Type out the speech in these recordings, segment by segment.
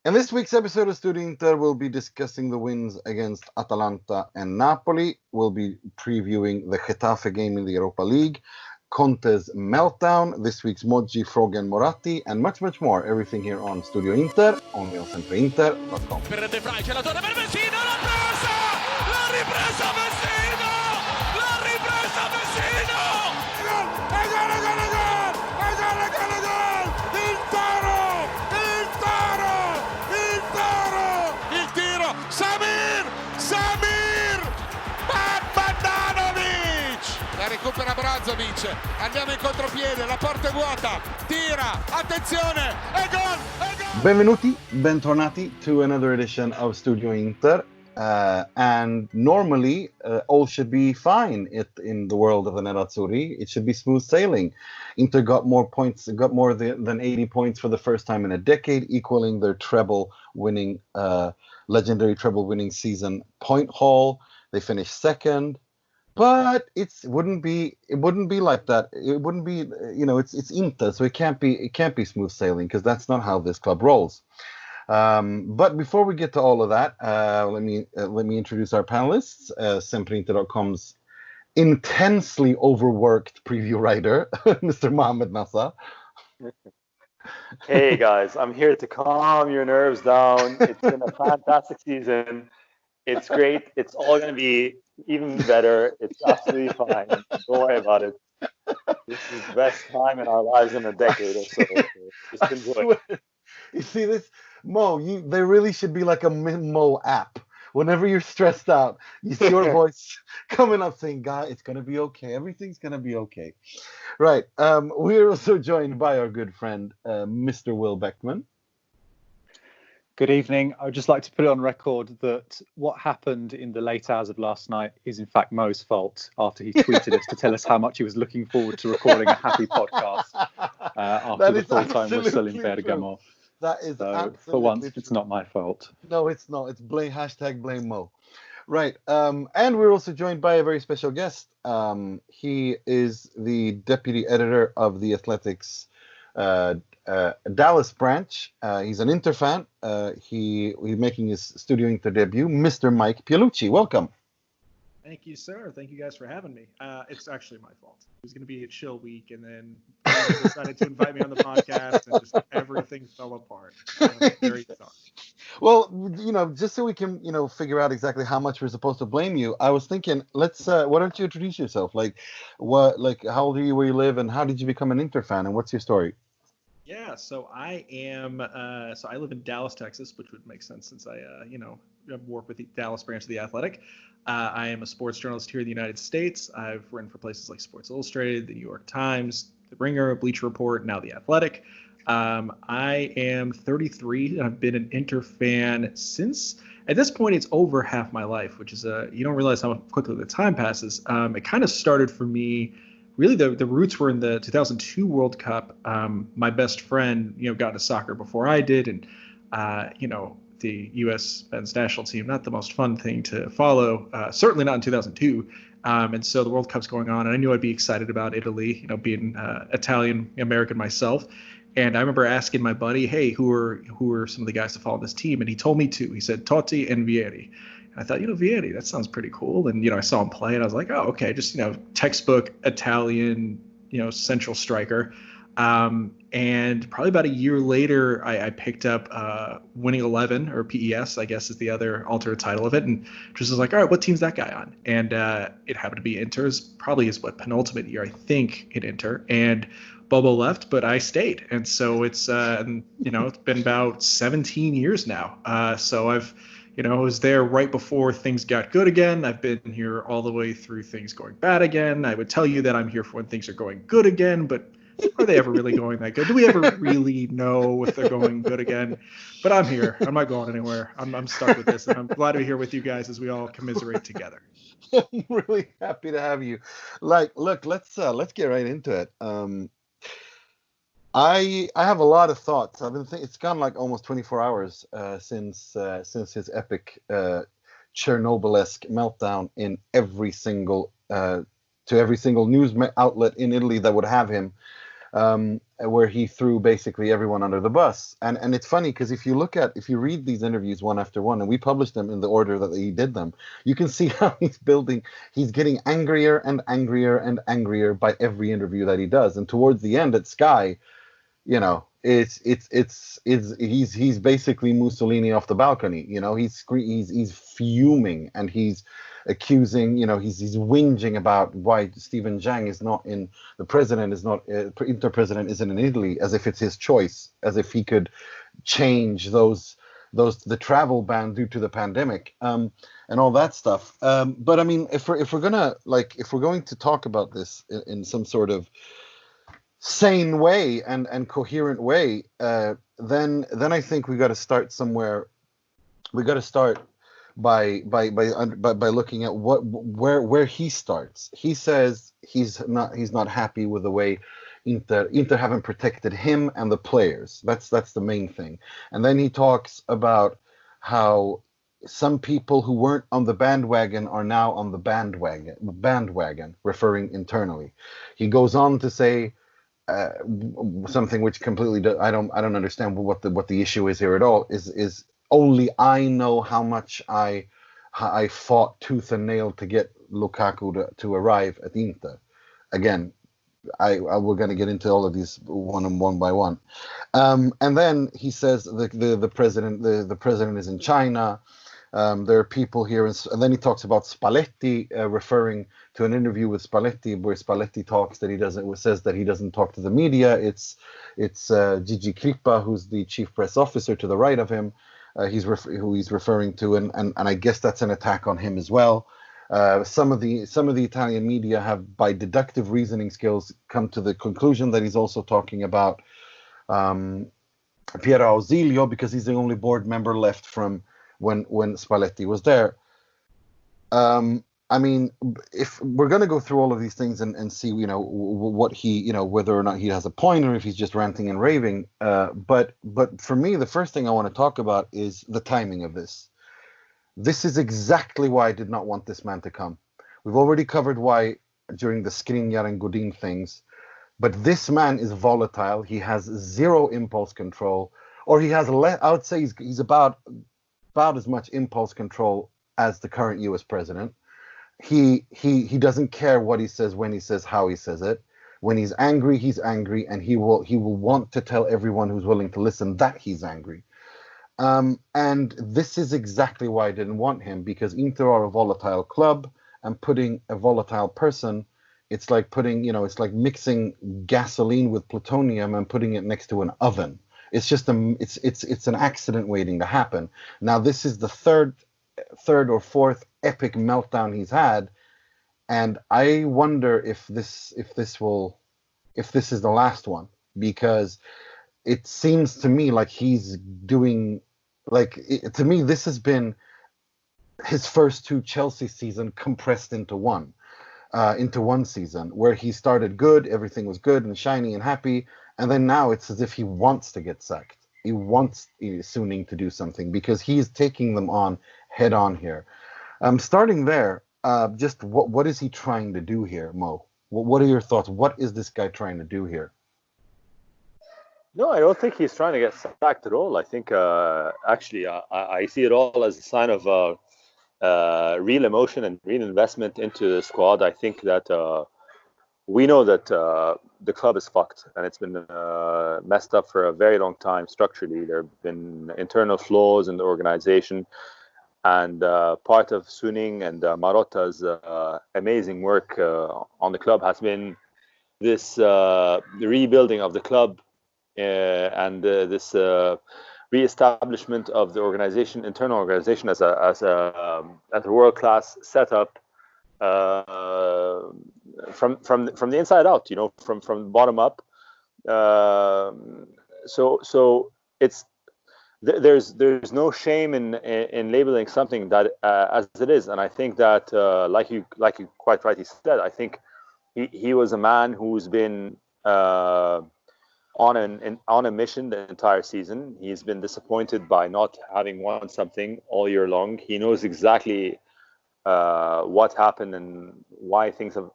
In this week's episode of Studio Inter, we'll be discussing the wins against Atalanta and Napoli. We'll be previewing the Getafe game in the Europa League, Conte's meltdown, this week's Moggi, Frog and Moratti, and much, much more. Everything here on Studio Inter, only on SempreInter.com. Per De Vrij, c'è la torre per Messina, l'ha presa! L'ha ripresa Messina! L'ha ripresa Messina! Gol! E gol, e gol, e gol! E gol, e gol, e gol! Il Toro! Il Toro! Il Toro! Il tiro! Samir! Samir! Bambandanovic! La recupera Brozovic, andiamo in contropiede, la porta è vuota, tira, attenzione, e gol! E gol! Benvenuti, bentornati to another edition of Studio Inter. And normally, all should be fine in the world of the Nerazzurri. It should be smooth sailing. Inter got more points, got more than 80 points for the first time in a decade, equaling their legendary treble-winning season point haul. They finished second. But it wouldn't be like that. It wouldn't be, it's Inter, so it can't be smooth sailing because that's not how this club rolls. But before we get to all of that, let me introduce our panelists. SempreInter.com's intensely overworked preview writer, Mr. Mohamed Nassa. Hey guys, I'm here to calm your nerves down. It's been a fantastic season. It's great. It's all going to be even better. It's absolutely fine. Don't worry about it. This is the best time in our lives in a decade or so. Just enjoy it. You see this, Mo? There really should be like a Mo app. Whenever you're stressed out, you see your voice coming up saying, "God, it's gonna be okay. Everything's gonna be okay." Right. We're also joined by our good friend, Mr. Will Beckman. Good evening. I would just like to put it on record that what happened in the late hours of last night is in fact Mo's fault after he tweeted us to tell us how much he was looking forward to recording a happy podcast after the full time was still in Bergamo. That is so absolutely for once, true. it's not my fault. No, it's not. It's blame Mo. Right. And we're also joined by a very special guest. He is the deputy editor of the Athletics Dallas branch. He's an Inter fan. He's making his Studio Inter debut, Mr. Mike Piellucci. Welcome. Thank you, sir. Thank you guys for having me. It's actually my fault. It was going to be a chill week, and then they decided to invite me on the podcast, and just everything fell apart. Very sorry. Well, just so we can, figure out exactly how much we're supposed to blame you, I was thinking, why don't you introduce yourself? How old are you, where you live, and how did you become an Inter fan, and what's your story? Yeah, so I am. So I live in Dallas, Texas, which would make sense since I work with the Dallas branch of the Athletic. I am a sports journalist here in the United States. I've written for places like Sports Illustrated, the New York Times, The Ringer, Bleacher Report, now the Athletic. I am 33, and I've been an Inter fan since. At this point, it's over half my life, which is you don't realize how quickly the time passes. It kind of started for me. Really, the roots were in the 2002 World Cup. My best friend, got into soccer before I did, and the U.S. men's national team, not the most fun thing to follow. Certainly not in 2002. And so the World Cup's going on, and I knew I'd be excited about Italy, being Italian American myself. And I remember asking my buddy, "Hey, who are some of the guys to follow this team?" And he told me two. He said Totti and Vieri. I thought, Vieri, that sounds pretty cool. And, I saw him play and I was like, oh, okay, just, textbook Italian, central striker. And probably about a year later, I picked up Winning 11, or PES, I guess is the other alternate title of it. And just was like, all right, what team's that guy on? And it happened to be Inter's, probably his penultimate year, I think, in Inter. And Bobo left, but I stayed. And so it's, it's been about 17 years now. So I've, I was there right before things got good again. I've been here all the way through things going bad again. I would tell you that I'm here for when things are going good again, but are they ever really going that good? Do we ever really know if they're going good again? But I'm here. I'm not going anywhere. I'm stuck with this, and I'm glad to be here with you guys as we all commiserate together. I'm really happy to have you. Look, let's get right into it. I have a lot of thoughts. I've been it's gone like almost 24 hours since his epic Chernobyl-esque meltdown in every single news outlet in Italy that would have him. where he threw basically everyone under the bus. And it's funny because if you read these interviews one after one, and we published them in the order that he did them, you can see how he's getting angrier and angrier and angrier by every interview that he does. And towards the end at Sky, he's basically Mussolini off the balcony. He's fuming, and he's accusing, he's whinging about why Stephen Zhang is not in, the president is not, Inter president isn't in Italy, as if it's his choice, as if he could change the travel ban due to the pandemic, and all that stuff. But I mean, if we're going to talk about this in some sort of sane way and coherent way, then I think we got to start somewhere. We got to start by looking at where he starts. He says he's not happy with the way Inter haven't protected him and the players. That's the main thing. And then he talks about how some people who weren't on the bandwagon are now on the bandwagon, referring internally. He goes on to say something which completely I don't understand what the issue is here at all. Is only I know how much I fought tooth and nail to get Lukaku to arrive at Inter. Again, we're going to get into all of these one by one. And then he says the president is in China. There are people here, and then he talks about Spalletti, referring to an interview with Spalletti, where Spalletti says that he doesn't talk to the media. It's Gigi Crippa, who's the chief press officer to the right of him, who he's referring to, and I guess that's an attack on him as well. Some of the Italian media have, by deductive reasoning skills, come to the conclusion that he's also talking about Piero Ausilio, because he's the only board member left from when Spalletti was there. I mean, if we're going to go through all of these things and see, what he, whether or not he has a point or if he's just ranting and raving. But for me, the first thing I want to talk about is the timing of this. This is exactly why I did not want this man to come. We've already covered why during the Skriniar and Godin things, but this man is volatile. He has zero impulse control, or he has I would say he's about as much impulse control as the current US president. He doesn't care what he says, when he says, how he says it. When he's angry, and he will want to tell everyone who's willing to listen that he's angry. And this is exactly why I didn't want him, because Inter are a volatile club, and putting a volatile person, it's like mixing gasoline with plutonium and putting it next to an oven. It's just it's an accident waiting to happen. Now this is the third or fourth epic meltdown he's had, and I wonder if this is the last one, because it seems to me like he's doing, to me this has been his first two Chelsea season compressed into one season, where he started good, everything was good and shiny and happy, and then now it's as if he wants to get sacked. He wants Suning to do something, because he's taking them on head on here. Starting there, just what is he trying to do here, Mo? What are your thoughts? What is this guy trying to do here? No, I don't think he's trying to get sacked at all. I think actually I see it all as a sign of real emotion and real investment into the squad. I think that we know that the club is fucked, and it's been messed up for a very long time structurally. There have been internal flaws in the organization, and part of Suning and Marotta's amazing work on the club has been this the rebuilding of the club and this re-establishment of the organization, internal organization, as a world-class setup from the inside out, from bottom up. So it's there's no shame in labeling something that as it is, and I think that like you quite rightly said, I think he was a man who's been on a mission the entire season. He's been disappointed by not having won something all year long. He knows exactly what happened and why things have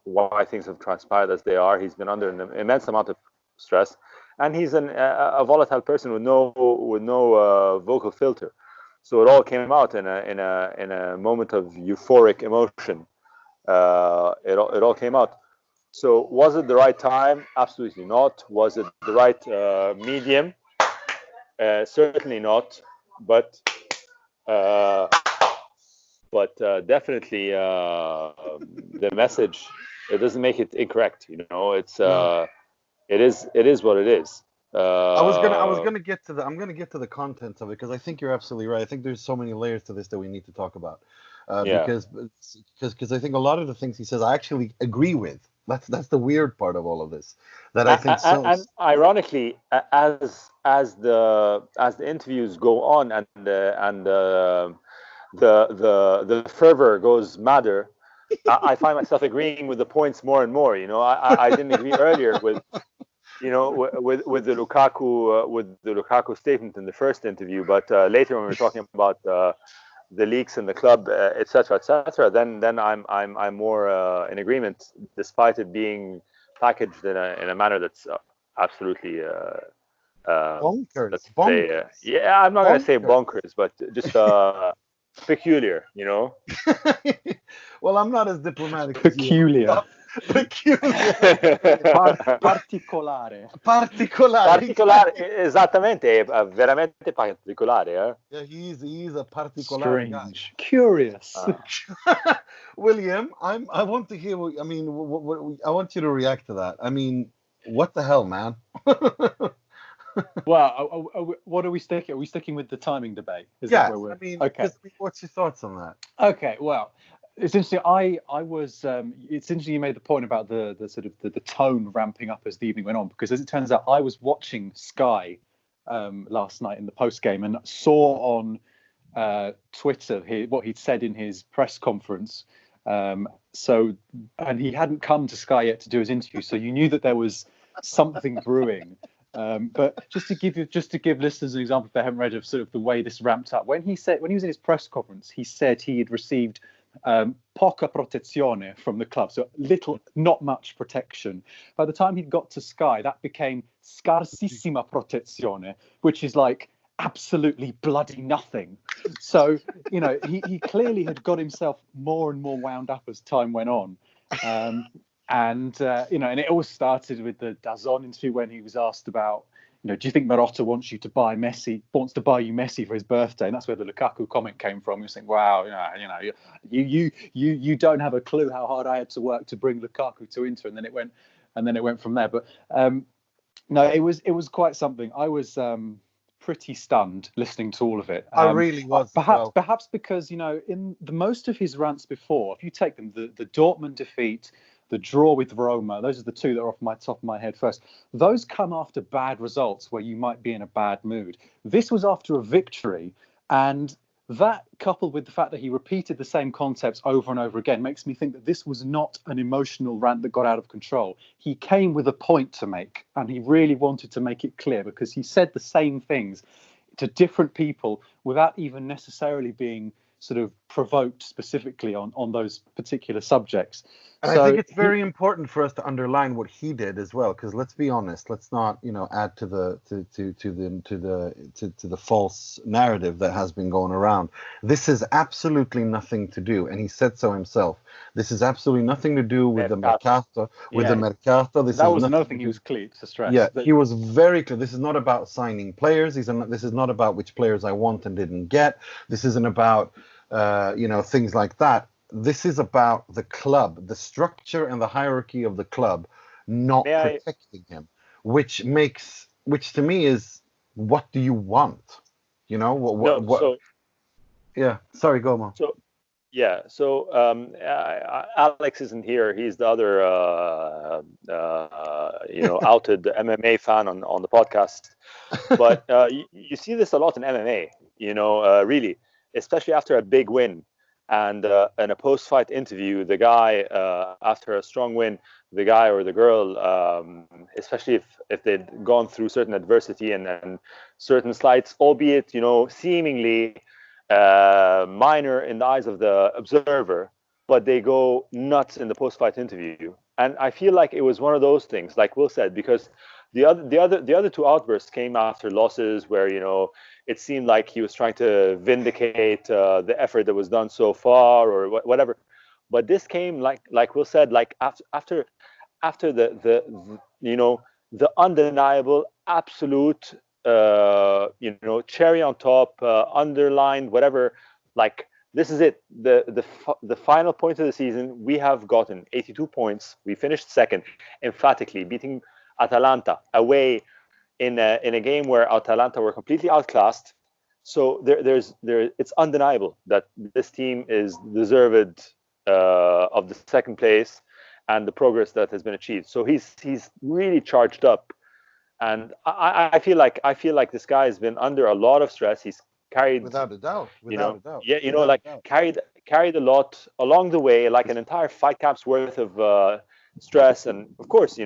transpired as they are. He's been under an immense amount of stress, and he's a volatile person with no vocal filter. So it all came out in a moment of euphoric emotion. It all came out. So was it the right time? Absolutely not. Was it the right medium? Certainly not. But definitely the message, it doesn't make it incorrect. You know, it's it is what it is. I was gonna get to I'm gonna get to the contents of it, because I think you're absolutely right. I think there's so many layers to this that we need to talk about. Because I think a lot of the things he says I actually agree with. That's the weird part of all of this. That I think and ironically, as the interviews go on and the fervor goes madder, I find myself agreeing with the points more and more. You know, I didn't agree earlier with, you know, with the Lukaku statement in the first interview, but later when we were talking about the leaks in the club, etc., then I'm more in agreement, despite it being packaged in a manner that's absolutely bonkers. Yeah, I'm not going to say bonkers, but just peculiar, you know. Well, I'm not as diplomatic. Peculiar. As you. Peculiar. Particolare. Particolare, esattamente, è veramente particolare. Yeah, he's a particolare guy. Strange. Curious. William, I want to hear. I mean, I want you to react to that. I mean, what the hell, man? Well, what are we sticking? Are we sticking with the timing debate? Yeah, I mean, okay. What's your thoughts on that? Okay, well, it's interesting. I was. It's interesting you made the point about the sort of the tone ramping up as the evening went on, because as it turns out, I was watching Sky last night in the post game and saw on Twitter what he'd said in his press conference. And he hadn't come to Sky yet to do his interview, so you knew that there was something brewing. But just to give listeners an example, if they haven't read of sort of the way this ramped up, when he was in his press conference, he said he had received poca protezione from the club, so not much protection. By the time he'd got to Sky, that became scarsissima protezione, which is like absolutely bloody nothing. So, you know, he clearly had got himself more and more wound up as time went on. And it all started with the DAZN interview when he was asked about, you know, do you think Moratti wants to buy you Messi for his birthday? And that's where the Lukaku comment came from. He was saying, wow, you don't have a clue how hard I had to work to bring Lukaku to Inter. And then it went from there. But no, it was quite something. I was pretty stunned listening to all of it. I really was. Perhaps because, you know, in the most of his rants before, if you take them, the Dortmund defeat, the draw with Roma, those are the two that are off my top of my head first. Those come after bad results where you might be in a bad mood. This was after a victory, and that, coupled with the fact that he repeated the same concepts over and over again, makes me think that this was not an emotional rant that got out of control. He came with a point to make, and he really wanted to make it clear, because he said the same things to different people without even necessarily being sort of provoked specifically on those particular subjects. And I think it's very important for us to underline what he did as well, because let's be honest, let's not, you know, add to the false narrative that has been going around. This is absolutely nothing to do, and he said so himself. This is absolutely nothing to do with the mercato. That was another thing he was clear to stress. Yeah, he was very clear. This is not about signing players. This is not about which players I want and didn't get. This isn't about things like that. This is about the club, the structure and the hierarchy of the club not protecting him, which to me is, what do you want? You know, what? Yeah, sorry, go on. So Alex isn't here. He's the other, outed MMA fan on the podcast. But you see this a lot in MMA, really, especially after a big win. And in a post-fight interview, the guy, after a strong win, the guy or the girl, especially if they'd gone through certain adversity and certain slights, albeit, seemingly minor in the eyes of the observer, but they go nuts in the post-fight interview. And I feel like it was one of those things, like Will said, because the other two outbursts came after losses where, it seemed like he was trying to vindicate the effort that was done so far or whatever. But this came like Will said, like after the undeniable, absolute, cherry on top, underlined, whatever. Like, this is it. The final point of the season, we have gotten 82 points. We finished second, emphatically beating Atalanta away in a game where Atalanta were completely outclassed. So it's undeniable that this team is deserved of the second place and the progress that has been achieved. So he's really charged up, and I feel like this guy has been under a lot of stress. He's carried, without a doubt. Carried a lot along the way, like an entire fight camp's worth of stress. And of course,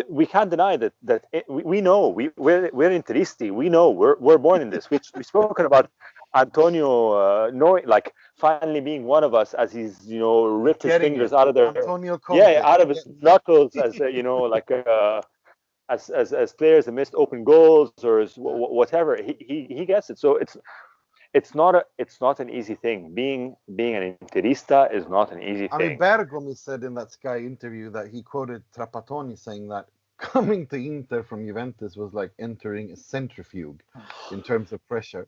we can't deny that we know we're Interisti. We know we're born in this. We've spoken about Antonio knowing, like, finally being one of us, as he's ripped his fingers out of their out of his knuckles, as as players that missed open goals or whatever. He gets it. So it's not an easy thing. Being an Interista is not an easy thing. I mean, Bergomi said in that Sky interview that he quoted Trapattoni saying that coming to Inter from Juventus was like entering a centrifuge in terms of pressure.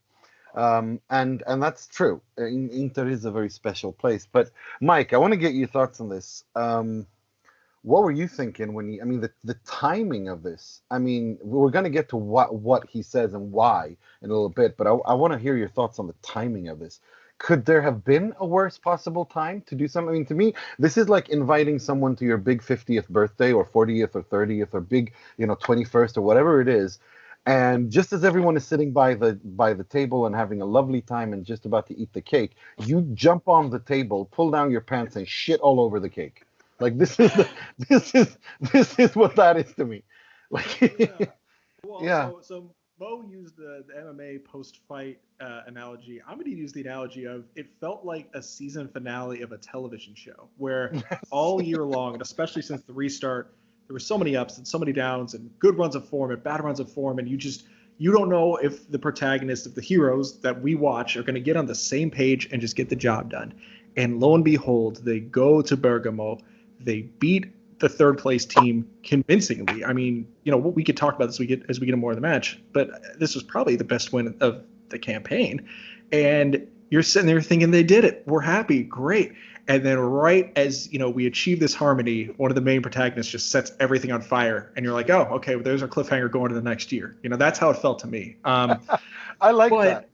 And that's true. Inter is a very special place. But Mike, I want to get your thoughts on this. What were you thinking when the timing of this? I mean, we're going to get to what he says and why in a little bit, but I want to hear your thoughts on the timing of this. Could there have been a worse possible time to do something? I mean, to me, this is like inviting someone to your big 50th birthday or 40th or 30th or big, 21st or whatever it is. And just as everyone is sitting by the table and having a lovely time and just about to eat the cake, you jump on the table, pull down your pants, and shit all over the cake. Like, this is what that is to me. Like, yeah. So Mo used the MMA post-fight analogy. I'm going to use the analogy of, it felt like a season finale of a television show where all year long, and especially since the restart, there were so many ups and so many downs and good runs of form and bad runs of form, and you don't know if the protagonists of the heroes that we watch are going to get on the same page and just get the job done. And lo and behold, they go to Bergamo. They beat the third place team convincingly. I mean, we could talk about this as we get more of the match, but this was probably the best win of the campaign. And you're sitting there thinking, they did it. We're happy. Great. And then right as, we achieve this harmony, one of the main protagonists just sets everything on fire. And you're like, oh, okay, well, there's our cliffhanger going to the next year. That's how it felt to me. I like that.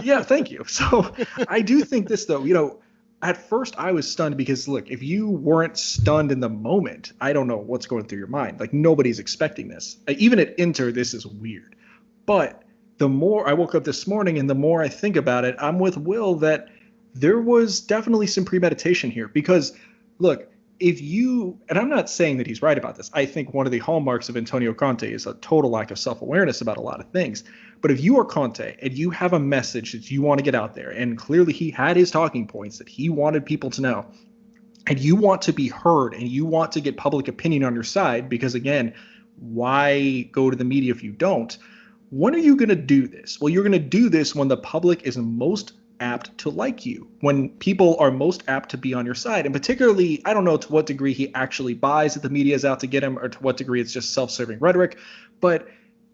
Yeah, thank you. So I do think this, though, at first I was stunned because, look, if you weren't stunned in the moment, I don't know what's going through your mind. Like, nobody's expecting this. Even at Inter, this is weird. But the more I woke up this morning and the more I think about it, I'm with Will that there was definitely some premeditation here. Because, look, and I'm not saying that he's right about this. I think one of the hallmarks of Antonio Conte is a total lack of self-awareness about a lot of things. But if you are Conte and you have a message that you want to get out there, and clearly he had his talking points that he wanted people to know, and you want to be heard and you want to get public opinion on your side, because again, why go to the media if you don't? When are you going to do this? Well, you're going to do this when the public is most apt to like you, when people are most apt to be on your side. And particularly, I don't know to what degree he actually buys that the media is out to get him, or to what degree it's just self-serving rhetoric, but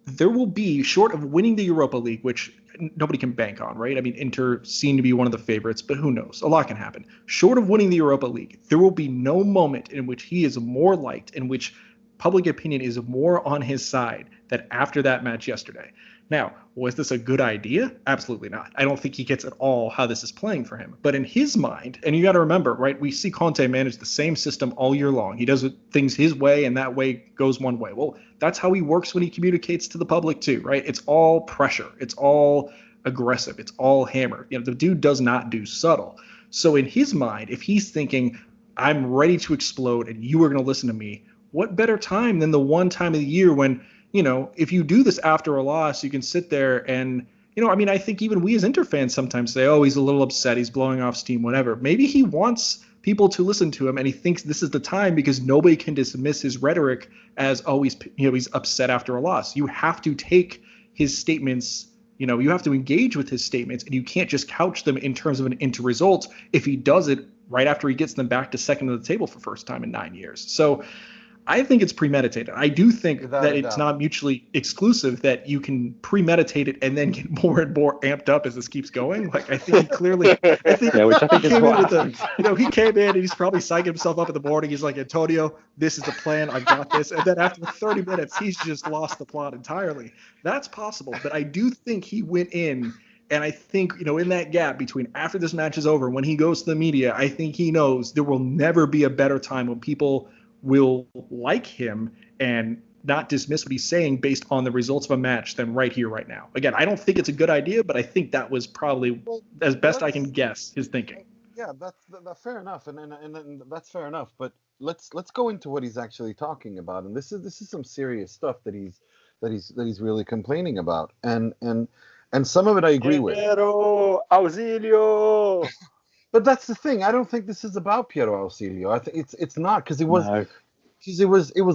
there will be, short of winning the Europa League, which nobody can bank on, right? I mean, Inter seem to be one of the favorites, but who knows? A lot can happen. Short of winning the Europa League, there will be no moment in which he is more liked, in which public opinion is more on his side than after that match yesterday. Now, was this a good idea? Absolutely not. I don't think he gets at all how this is playing for him. But in his mind, and you got to remember, right, we see Conte manage the same system all year long. He does things his way, and that way goes one way. Well, that's how he works when he communicates to the public too, right? It's all pressure. It's all aggressive. It's all hammer. The dude does not do subtle. So in his mind, if he's thinking, I'm ready to explode and you are going to listen to me, what better time than the one time of the year when, if you do this after a loss, you can sit there and, I think even we as Inter fans sometimes say, oh, he's a little upset, he's blowing off steam, whatever. Maybe he wants people to listen to him, and he thinks this is the time because nobody can dismiss his rhetoric as, oh, he's upset after a loss. You have to take his statements, you have to engage with his statements, and you can't just couch them in terms of an into result if he does it right after he gets them back to second on the table for first time in 9 years. So I think it's premeditated. I do think that it's not mutually exclusive, that you can premeditate it and then get more and more amped up as this keeps going. Like, I think he clearly, which I think is what happened. He came in and he's probably psyching himself up in the morning. He's like, Antonio, this is the plan. I've got this. And then after 30 minutes, he's just lost the plot entirely. That's possible. But I do think he went in, and I think, in that gap between after this match is over, when he goes to the media, I think he knows there will never be a better time when people will like him and not dismiss what he's saying based on the results of a match than right here, right now. Again, I don't think it's a good idea, but I think that was probably, as best I can guess, his thinking. Yeah, that's fair enough, and that's fair enough. But let's go into what he's actually talking about, and this is some serious stuff that he's really complaining about, and some of it I agree with. Piero Ausilio. But that's the thing. I don't think this is about Piero Ausilio. I think it's not, because it was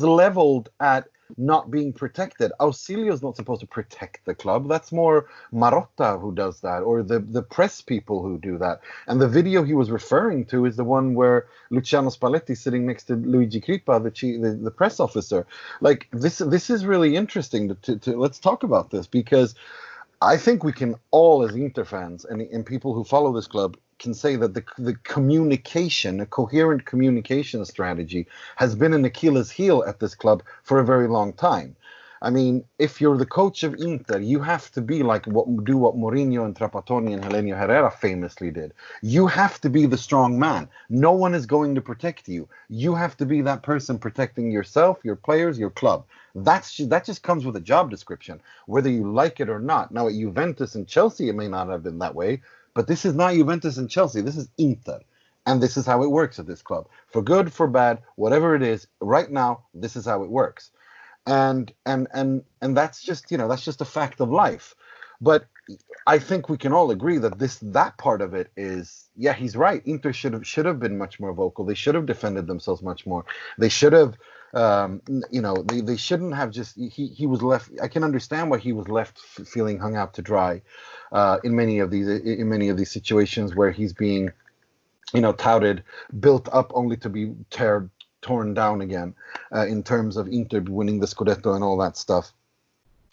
leveled at not being protected. Ausilio is not supposed to protect the club. That's more Marotta who does that, or the press people who do that. And the video he was referring to is the one where Luciano Spalletti is sitting next to Luigi Crippa, the press officer. Like, this is really interesting to let's talk about this, because I think we can all, as Inter fans and people who follow this club, can say that the communication, a coherent communication strategy, has been an Achilles heel at this club for a very long time. I mean, if you're the coach of Inter, you have to be like what Mourinho and Trapattoni and Helenio Herrera famously did. You have to be the strong man. No one is going to protect you. You have to be that person protecting yourself, your players, your club. That just comes with a job description, whether you like it or not. Now, at Juventus and Chelsea, it may not have been that way, but this is not Juventus and Chelsea. This is Inter. And this is how it works at this club. For good, for bad, whatever it is, right now, this is how it works. And that's just, that's just a fact of life. But I think we can all agree that that part of it is, yeah, he's right. Inter should have been much more vocal. They should have defended themselves much more. They should have, they shouldn't have just, he was left. I can understand why he was left feeling hung out to dry in many of these situations where he's being, touted, built up only to be torn down again, in terms of Inter winning the Scudetto and all that stuff.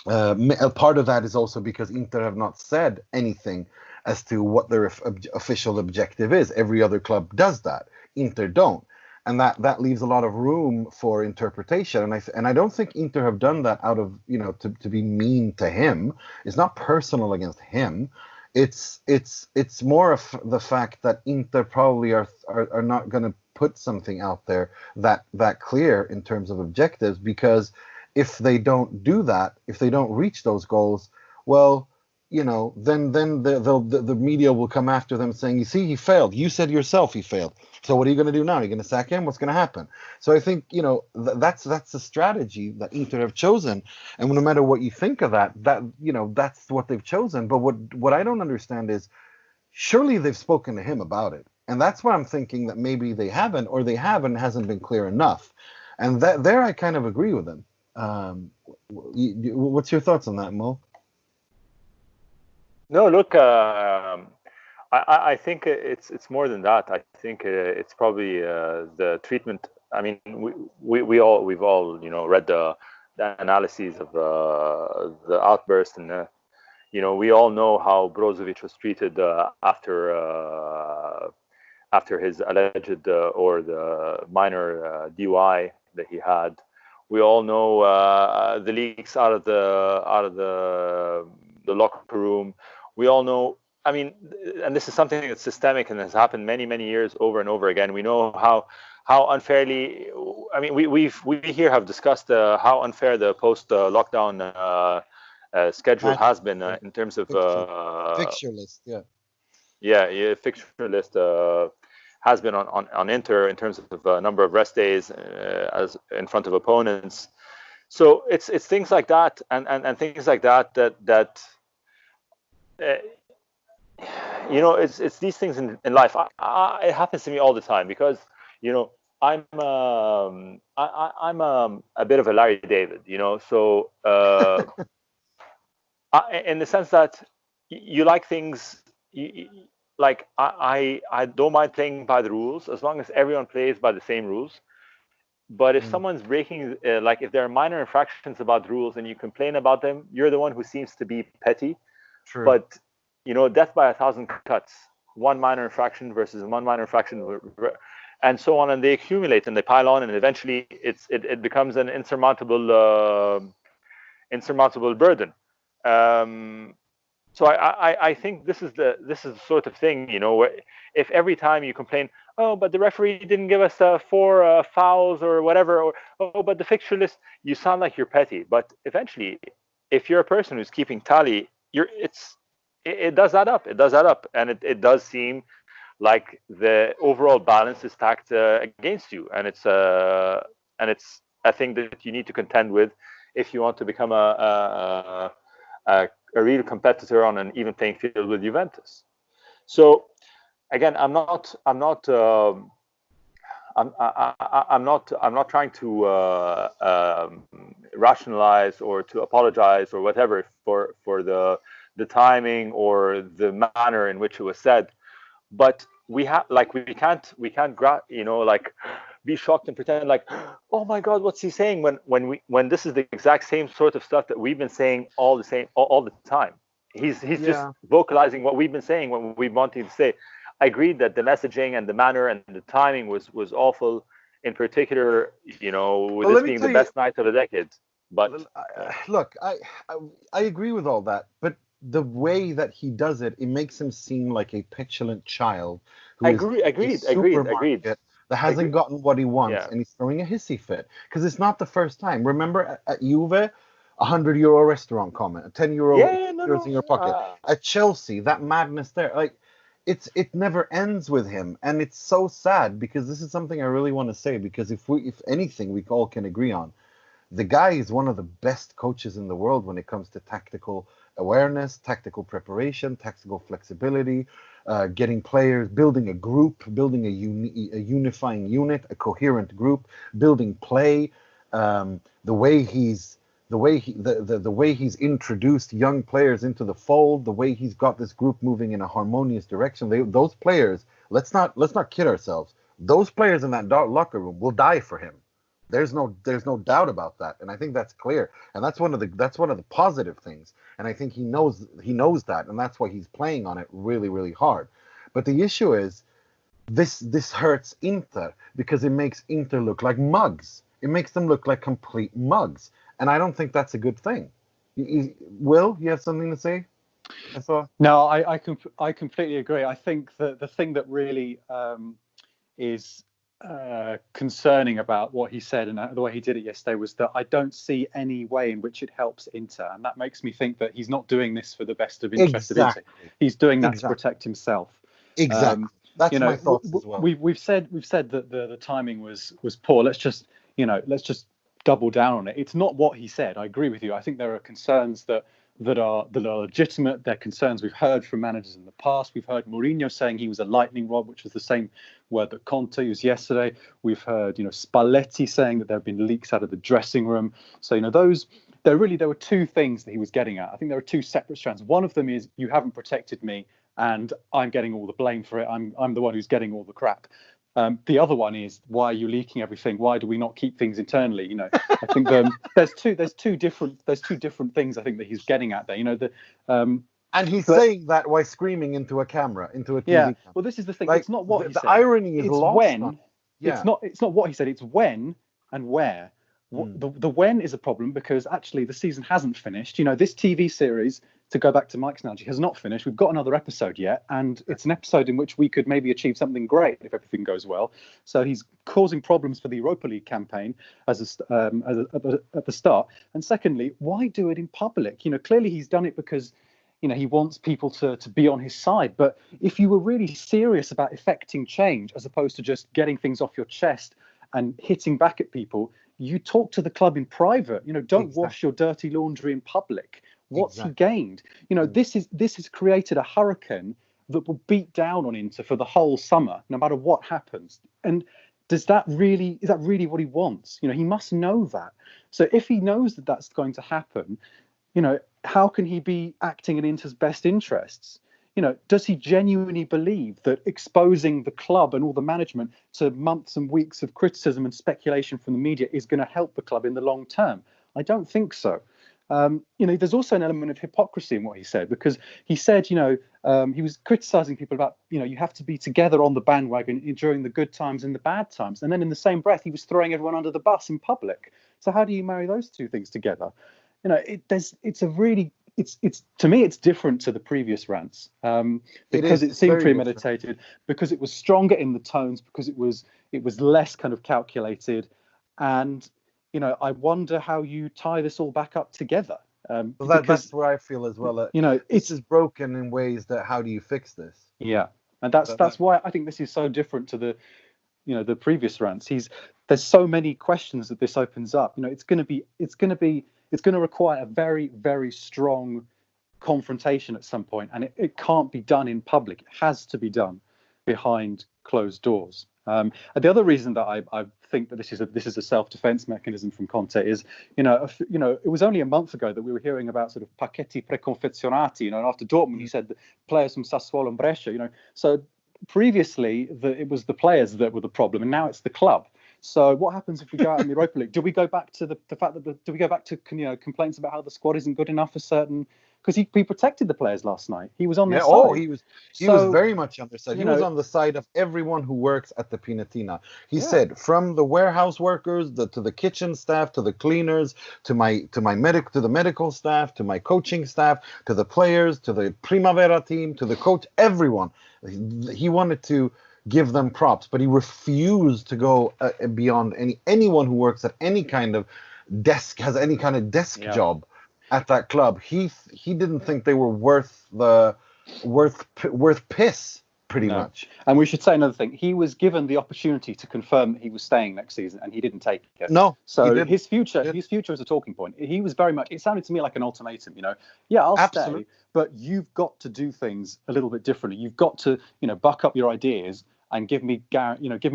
A part of that is also because Inter have not said anything as to what their official objective is. Every other club does that. Inter don't. And that leaves a lot of room for interpretation. And I don't think Inter have done that out of, to be mean to him. It's not personal against him. It's more of the fact that Inter probably are not going to put something out there that clear in terms of objectives, because if they don't do that, if they don't reach those goals, well, then the media will come after them saying, you see, he failed. You said yourself he failed. So what are you going to do now? You're going to sack him? What's going to happen? So I think, that's the strategy that Inter have chosen. And no matter what you think of that, that's what they've chosen. But what I don't understand is, surely they've spoken to him about it. And that's why I'm thinking that maybe they haven't, or they have and hasn't been clear enough. And there I kind of agree with him. What's your thoughts on that, Mo? No, look, I think it's more than that. I think it's probably the treatment. I mean, we've all read the analyses of the outburst, and we all know how Brozovic was treated after his alleged or the minor DUI that he had. We all know the leaks out of the locker room. We all know. I mean, and this is something that's systemic and has happened many, many years over and over again. We know how unfairly. I mean, we here have discussed how unfair the post-lockdown schedule has been in terms of fixture list. Yeah, fixture list has been on Inter in terms of number of rest days as in front of opponents. So it's things like that and things like that it's these things in life. It happens to me all the time because I'm a bit of a Larry David, so in the sense that you like things. Like I don't mind playing by the rules as long as everyone plays by the same rules. But if someone's breaking, like if there are minor infractions about the rules and you complain about them, you're the one who seems to be petty. True. But death by 1,000 cuts, one minor infraction versus one minor infraction, and so on, and they accumulate and they pile on, and eventually it becomes an insurmountable burden. So I think this is the sort of thing, if every time you complain, oh, but the referee didn't give us 4 fouls or whatever, or oh, but the fixture list, you sound like you're petty. But eventually, if you're a person who's keeping tally, it does add up. It does add up, and it does seem like the overall balance is stacked against you, and it's a thing that you need to contend with if you want to become a real competitor on an even playing field with Juventus. So again, I'm not trying to rationalize or to apologize or whatever for the timing or the manner in which it was said, but we can't be shocked and pretend like, oh my God, what's he saying when this is the exact same sort of stuff that we've been saying all the time. He's just vocalizing what we've been saying, what we wanted to say. I agreed that the messaging and the manner and the timing was awful, in particular, with this being the best night of the decade. But look, I agree with all that, but the way that he does it, it makes him seem like a petulant child who agreed. That hasn't gotten what he wants, and he's throwing a hissy fit because it's not the first time. Remember at Juve, €100 restaurant comment, €10 euros in your pocket. At Chelsea, that madness there, like it never ends with him, and it's so sad because this is something I really want to say, because if anything we all can agree on, the guy is one of the best coaches in the world when it comes to tactical awareness, tactical preparation, tactical flexibility, getting players, building a group, building a unifying unit, a coherent group, building play. The way he's introduced young players into the fold, the way he's got this group moving in a harmonious direction. Those players, let's not kid ourselves. Those players in that locker room will die for him. There's no doubt about that, and I think that's clear. And that's one of the positive things. And I think he knows that, and that's why he's playing on it really, really hard. But the issue is, this hurts Inter because it makes Inter look like mugs. It makes them look like complete mugs, and I don't think that's a good thing. Will, you have something to say? No, I completely agree. I think that the thing that really is concerning about what he said and the way he did it yesterday was that I don't see any way in which it helps Inter, and that makes me think that he's not doing this for the best of interest of Inter. He's doing that to protect himself. Exactly. That's my thoughts as well. We've said that the timing was poor. Let's just double down on it. It's not what he said. I agree with you. I think there are concerns that are legitimate. They're concerns we've heard from managers in the past. We've heard Mourinho saying he was a lightning rod, which was the same word that Conte used yesterday. We've heard, Spalletti saying that there have been leaks out of the dressing room. So, there were two things that he was getting at. I think there are two separate strands. One of them is, you haven't protected me and I'm getting all the blame for it. I'm the one who's getting all the crap. The other one is, why are you leaking everything? Why do we not keep things internally? I think there's two different things I think that he's getting at there. And he's saying that while screaming into a camera, into a TV camera. Well, this is the thing. It's not what he said. The irony is lost. It's not what he said. It's when and where. The when is a problem because actually the season hasn't finished. This TV series, to go back to Mike's analogy, has not finished. We've got another episode yet, and it's an episode in which we could maybe achieve something great if everything goes well. So he's causing problems for the Europa League campaign at the start. And secondly, why do it in public? Clearly he's done it because he wants people to be on his side. But if you were really serious about effecting change, as opposed to just getting things off your chest and hitting back at people, you talk to the club in private. Don't wash your dirty laundry in public. What's he gained? This has created a hurricane that will beat down on Inter for the whole summer, no matter what happens. And is that really what he wants? You know, he must know that. So if he knows that that's going to happen, you know, how can he be acting in Inter's best interests? You know, does he genuinely believe that exposing the club and all the management to months and weeks of criticism and speculation from the media is going to help the club in the long term? I don't think so. You know, there's also an element of hypocrisy in what he said, because he said, you know, he was criticizing people about, you know, you have to be together on the bandwagon during the good times and the bad times. And then in the same breath, he was throwing everyone under the bus in public. So how do you marry those two things together? You know, it's to me, it's different to the previous rants, because it seemed premeditated, different. Because it was stronger in the tones, because it was less kind of calculated. And, you know, I wonder how you tie this all back up together. Well, that's where I feel as well. You know, this is broken in ways that how do you fix this? Yeah, and that's why I think this is so different to the, you know, the previous rants. There's so many questions that this opens up. You know, it's going to require a very, very strong confrontation at some point, and it can't be done in public. It has to be done behind closed doors. And the other reason that I think that this is a self-defense mechanism from Conte is, you know, it was only a month ago that we were hearing about sort of pacchetti preconfezionati. You know, and after Dortmund, he said the players from Sassuolo and Brescia. You know, so previously it was the players that were the problem, and now it's the club. So what happens if we go out in the Europa League? Do we go back to the fact that do we go back to, you know, complaints about how the squad isn't good enough for certain? Because he protected the players last night. He was on their side. Oh, he was very much on their side. He was on the side of everyone who works at the Pinatina. He said, from the warehouse workers to the kitchen staff, to the cleaners, to the medical staff, to my coaching staff, to the players, to the Primavera team, to the coach, everyone. He wanted to give them props, but he refused to go beyond anyone who works at any kind of desk, has any kind of desk job at that club. He didn't think they were worth piss, pretty much. And we should say another thing. He was given the opportunity to confirm that he was staying next season, and he didn't take it. No. So his future is a talking point. He was very much. It sounded to me like an ultimatum. You know, I'll stay, but you've got to do things a little bit differently. You've got to, you know, buck up your ideas and give me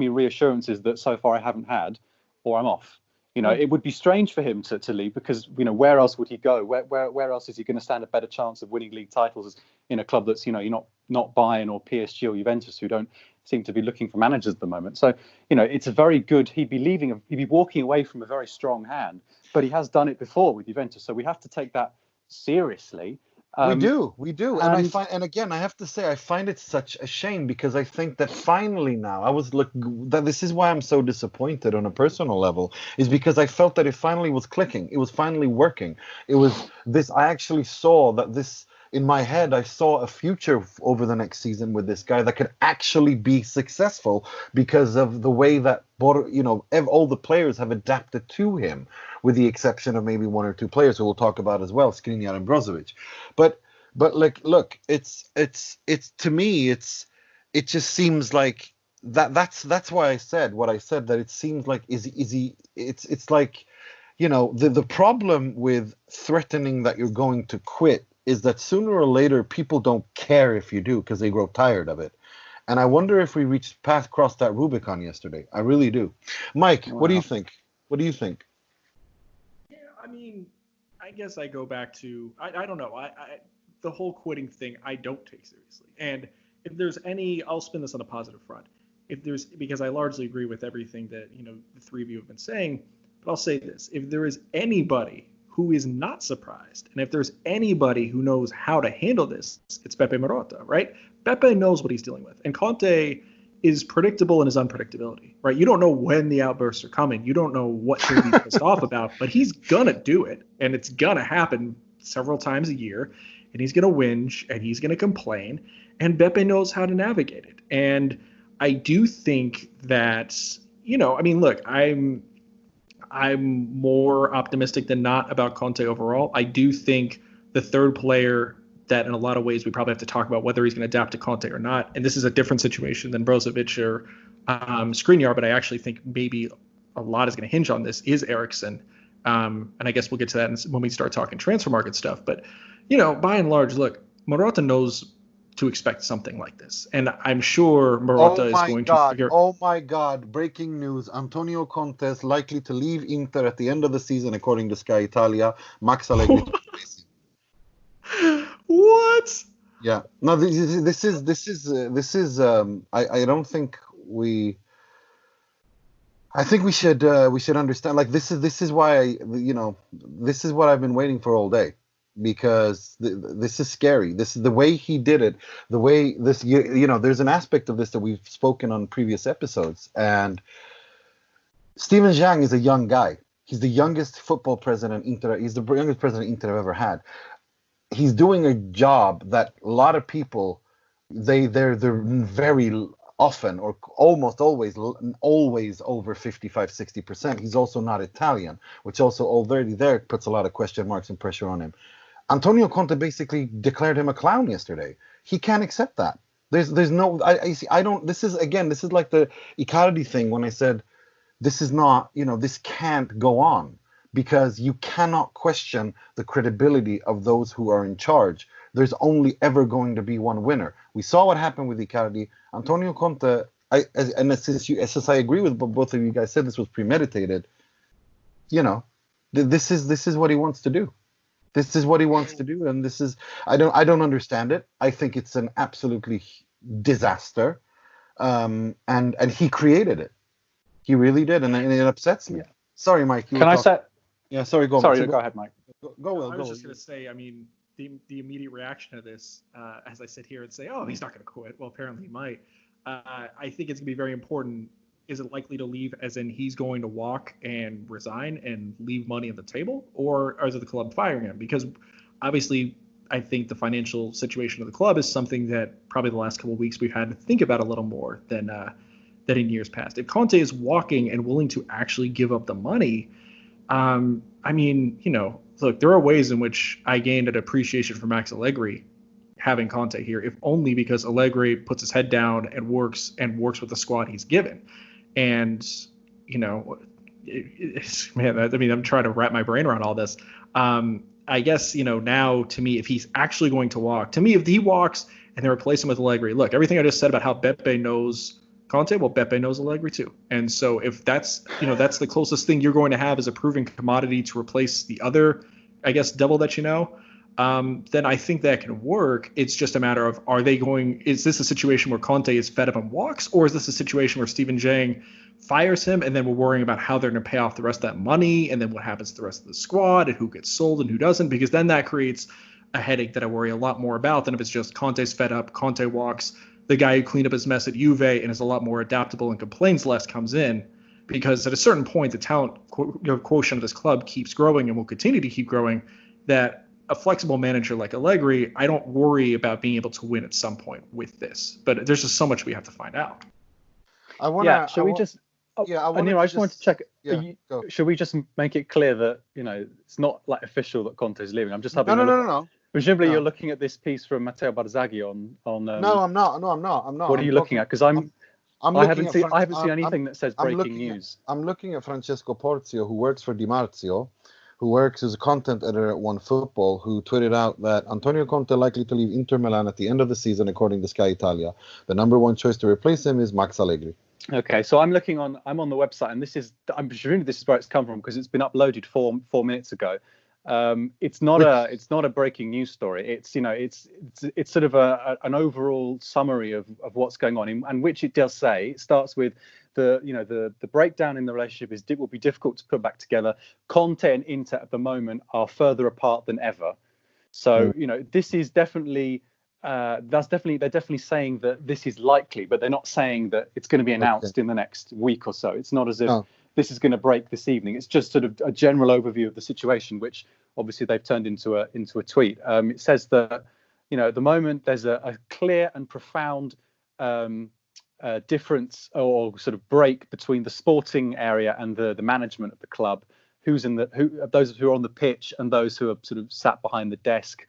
reassurances that so far I haven't had, or I'm off. You know, it would be strange for him to leave, because, you know, where else would he go? Where else is he going to stand a better chance of winning league titles in a club that's, you know, you're not Bayern or PSG or Juventus, who don't seem to be looking for managers at the moment. So, you know, it's a very good. He'd be walking away from a very strong hand, but he has done it before with Juventus. So we have to take that seriously. We do, and again, I have to say, I find it such a shame, because I think that finally now this is why I'm so disappointed on a personal level, is because I felt that it finally was clicking, it was finally working. It was this. I actually saw that this. In my head, I saw a future over the next season with this guy that could actually be successful, because of the way that, you know, all the players have adapted to him, with the exception of maybe one or two players who we'll talk about as well, Skriniar and Brozovic. But like, look, it's to me, it just seems like that's why I said what I said, that it seems like it's like, you know, the problem with threatening that you're going to quit is that sooner or later people don't care if you do, because they grow tired of it. And I wonder if we crossed that Rubicon yesterday. I really do. Mike, what do you think? Yeah, I mean, I guess I go back to, I don't know. The whole quitting thing, I don't take seriously. And if there's I'll spin this on a positive front. Because I largely agree with everything that, you know, the three of you have been saying, but I'll say this. If there is anybody who is not surprised, and if there's anybody who knows how to handle this, it's Beppe Marotta, right? Beppe knows what he's dealing with. And Conte is predictable in his unpredictability, right? You don't know when the outbursts are coming. You don't know what he'll be pissed off about, but he's going to do it, and it's going to happen several times a year, and he's going to whinge, and he's going to complain, and Beppe knows how to navigate it. And I do think that, you know, I mean, look, I'm more optimistic than not about Conte overall. I do think the third player that in a lot of ways we probably have to talk about whether he's going to adapt to Conte or not, and this is a different situation than Brozovic or Skriniar, but I actually think maybe a lot is going to hinge on this, is Eriksen. And I guess we'll get to that when we start talking transfer market stuff. But, you know, by and large, look, Marotta knows to expect something like this. And I'm sure Moratti is going to figure. Oh my God! Breaking news: Antonio Conte is likely to leave Inter at the end of the season, according to Sky Italia. Max Allegri. What? Yeah. No, this is. I don't think we. I think we should understand. Like this is why this is what I've been waiting for all day, because this is scary. This is the way he did it. The way this there's an aspect of this that we've spoken on previous episodes. And Steven Zhang is a young guy. He's the youngest football president Inter. He's the youngest president Inter have ever had. He's doing a job that a lot of people they're very often or almost always over 55-60%. He's also not Italian, which also already there puts a lot of question marks and pressure on him. Antonio Conte basically declared him a clown yesterday. He can't accept that. There's no I don't. This is like the Icardi thing when I said this is not, this can't go on, because you cannot question the credibility of those who are in charge. There's only ever going to be one winner. We saw what happened with Icardi. Antonio Conte, since I agree with what both of you guys said, this was premeditated. This is what he wants to do. This is what he wants to do, and this is I don't understand it. I think it's an absolutely disaster, and he created it. He really did, and it upsets me. Yeah. Sorry, Mike. Can I say? Yeah, sorry. Go ahead, Mike. I was just going to say, I mean, the immediate reaction to this, as I sit here and say, oh, he's not going to quit. Well, apparently he might. I think it's going to be very important. Is it likely to leave, as in he's going to walk and resign and leave money on the table, or is it the club firing him? Because obviously, I think the financial situation of the club is something that probably the last couple of weeks we've had to think about a little more than in years past. If Conte is walking and willing to actually give up the money, I mean, look, there are ways in which I gained an appreciation for Max Allegri having Conte here, if only because Allegri puts his head down and works with the squad he's given. And, I'm trying to wrap my brain around all this. I guess, now to me, if he's actually going to walk, if he walks and they replace him with Allegri, look, everything I just said about how Beppe knows Conte, well, Beppe knows Allegri too. And so if that's the closest thing you're going to have as a proven commodity to replace the other, I guess, devil that then I think that can work. It's just a matter of, is this a situation where Conte is fed up and walks, or is this a situation where Steven Zhang fires him and then we're worrying about how they're going to pay off the rest of that money and then what happens to the rest of the squad and who gets sold and who doesn't, because then that creates a headache that I worry a lot more about than if it's just Conte's fed up, Conte walks, the guy who cleaned up his mess at Juve and is a lot more adaptable and complains less comes in, because at a certain point, the talent quotient of this club keeps growing and will continue to keep growing, that a flexible manager like Allegri, I don't worry about being able to win at some point with this. But there's just so much we have to find out. I just wanted to check. Should we just make it clear that, it's not like official that Conte is leaving? I'm just having No. Presumably you're looking at this piece from Matteo Barzaghi on. No, I'm not. What are you looking at? Because I haven't seen anything that says breaking news. I'm looking at Francesco Porzio, who works for Di Marzio, who works as a content editor at OneFootball, who tweeted out that Antonio Conte likely to leave Inter Milan at the end of the season, according to Sky Italia. The number one choice to replace him is Max Allegri. Okay, so I'm on the website, and I'm presuming this is where it's come from because it's been uploaded 4 minutes ago. It's not a breaking news story. It's it's sort of an overall summary of what's going on, and which it does say. It starts with the breakdown in the relationship will be difficult to put back together. Conte and Inter at the moment are further apart than ever. So this is definitely they're definitely saying that this is likely, but they're not saying that it's going to be announced in the next week or so. It's not as if this is going to break this evening. It's just sort of a general overview of the situation, which obviously they've turned into a tweet. It says that at the moment there's a clear and profound difference or sort of break between the sporting area and the management of the club. Those who are on the pitch and those who are sort of sat behind the desk.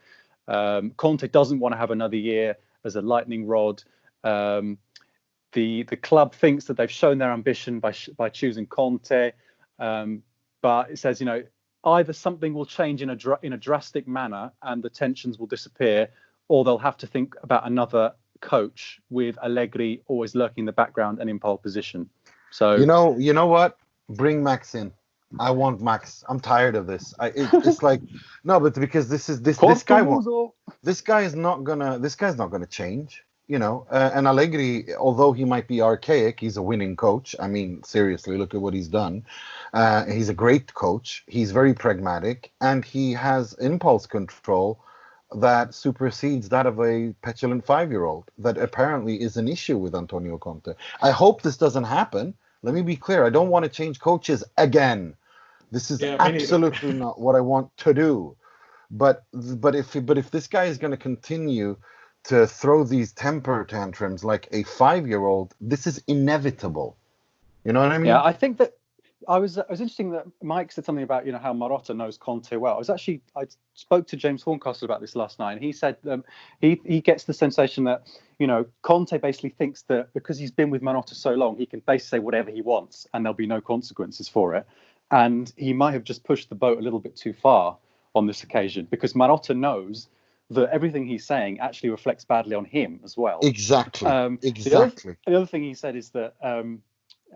Conte doesn't want to have another year as a lightning rod. The club thinks that they've shown their ambition by choosing Conte, but it says either something will change in a drastic manner and the tensions will disappear, or they'll have to think about another coach with Allegri always lurking in the background and in pole position. So you know what? Bring Max in. I want Max. I'm tired of this. It's like no, but because this guy is not gonna change. And Allegri, although he might be archaic, he's a winning coach. I mean, seriously, look at what he's done. He's a great coach. He's very pragmatic, and he has impulse control that supersedes that of a petulant 5-year-old. That apparently is an issue with Antonio Conte. I hope this doesn't happen. Let me be clear. I don't want to change coaches again. This is absolutely not what I want to do. But if this guy is going to continue to throw these temper tantrums like a 5-year-old, this is inevitable. You know what I mean? Yeah, I think that I was interesting that Mike said something about how Moratti knows Conte well. I spoke to James Horncastle about this last night, and he said he gets the sensation that Conte basically thinks that because he's been with Moratti so long, he can basically say whatever he wants and there'll be no consequences for it. And he might have just pushed the boat a little bit too far on this occasion, because Moratti knows that everything he's saying actually reflects badly on him as well. Exactly. The other thing he said is that,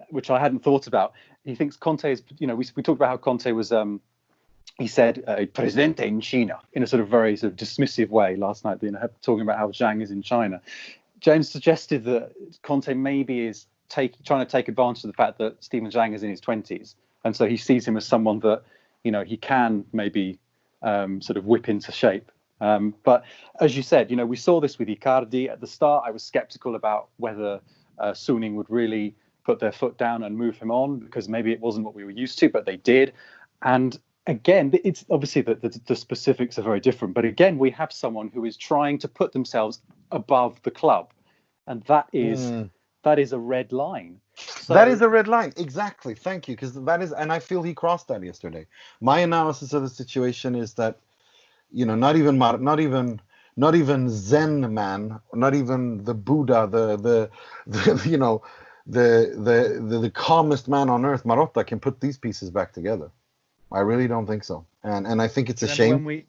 which I hadn't thought about, he thinks Conte is, we talked about how Conte was, he said, presidente in China, in a sort of very sort of dismissive way last night, talking about how Zhang is in China. James suggested that Conte maybe is trying to take advantage of the fact that Stephen Zhang is in his 20s. And so he sees him as someone that, he can maybe sort of whip into shape. But as you said, we saw this with Icardi at the start. I was skeptical about whether Suning would really put their foot down and move him on, because maybe it wasn't what we were used to, but they did. And again, it's obviously the specifics are very different. But again, we have someone who is trying to put themselves above the club. And that is a red line. So, that is a red line. Exactly. Thank you. Because that is, and I feel he crossed that yesterday. My analysis of the situation is that, not even Zen man, not even the Buddha, the calmest man on earth, Marotta, can put these pieces back together. I really don't think so. And I think it's a shame.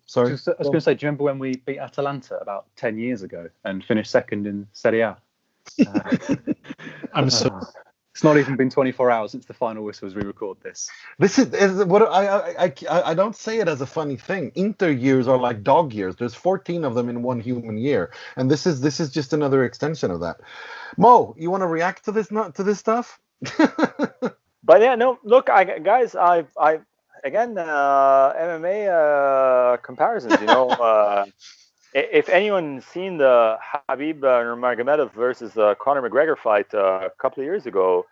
Sorry. I was going to say, do you remember when we beat Atalanta about 10 years ago and finished second in Serie A? It's not even been 24 hours since the final whistle as we record this. This is what I don't say it as a funny thing. Inter years are like dog years. There's 14 of them in one human year, and this is just another extension of that. Mo, you want to react to this stuff? But yeah, no. Look, guys, again, MMA comparisons. If anyone's seen the Khabib Nurmagomedov versus Conor McGregor fight a couple of years ago,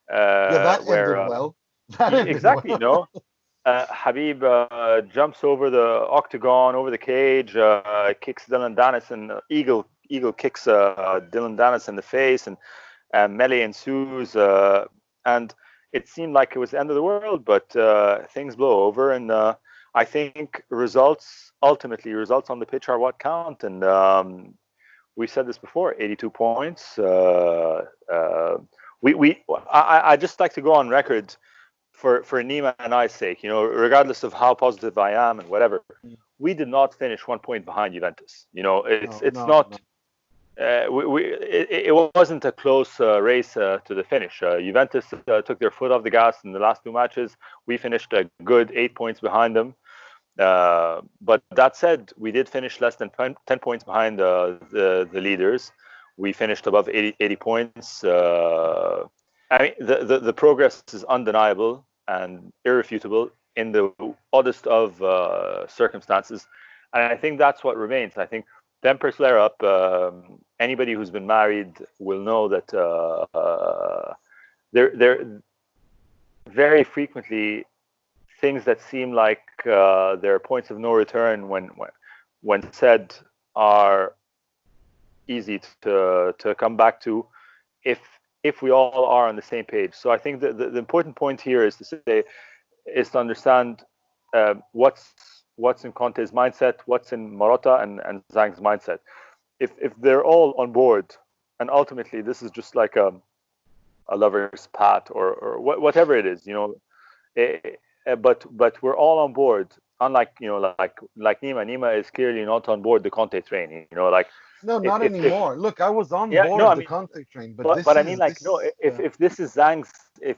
that ended well. Exactly, Khabib jumps over the octagon, over the cage, kicks Dylan Dennis, eagle kicks Dylan Dennis in the face, and melee ensues, and it seemed like it was the end of the world, but things blow over, and I think ultimately results on the pitch are what count, and we said this before, 82 points. I just like to go on record for Nima and I's sake, regardless of how positive I am and whatever, we did not finish 1 point behind Juventus. It wasn't a close race to the finish. Juventus took their foot off the gas in the last two matches. We finished a good 8 points behind them. But that said, we did finish less than 10 points behind the leaders. We finished above 80 points. The progress is undeniable and irrefutable in the oddest of circumstances. And I think that's what remains. I think tempers flare up. Anybody who's been married will know that they're very frequently things that seem like they're points of no return when said are easy to come back to if we all are on the same page. So I think the important point here is to understand what's in Conte's mindset, what's in Moratti and Zhang's mindset. If they're all on board, and ultimately this is just like a lover's pat or whatever it is, but we're all on board unlike like Nima is clearly not on board the Conte train. No, not if anymore. Look, I was on yeah, no, board I the mean, Conte train, but but this I mean, is like, no, this. if this is Zhang's, if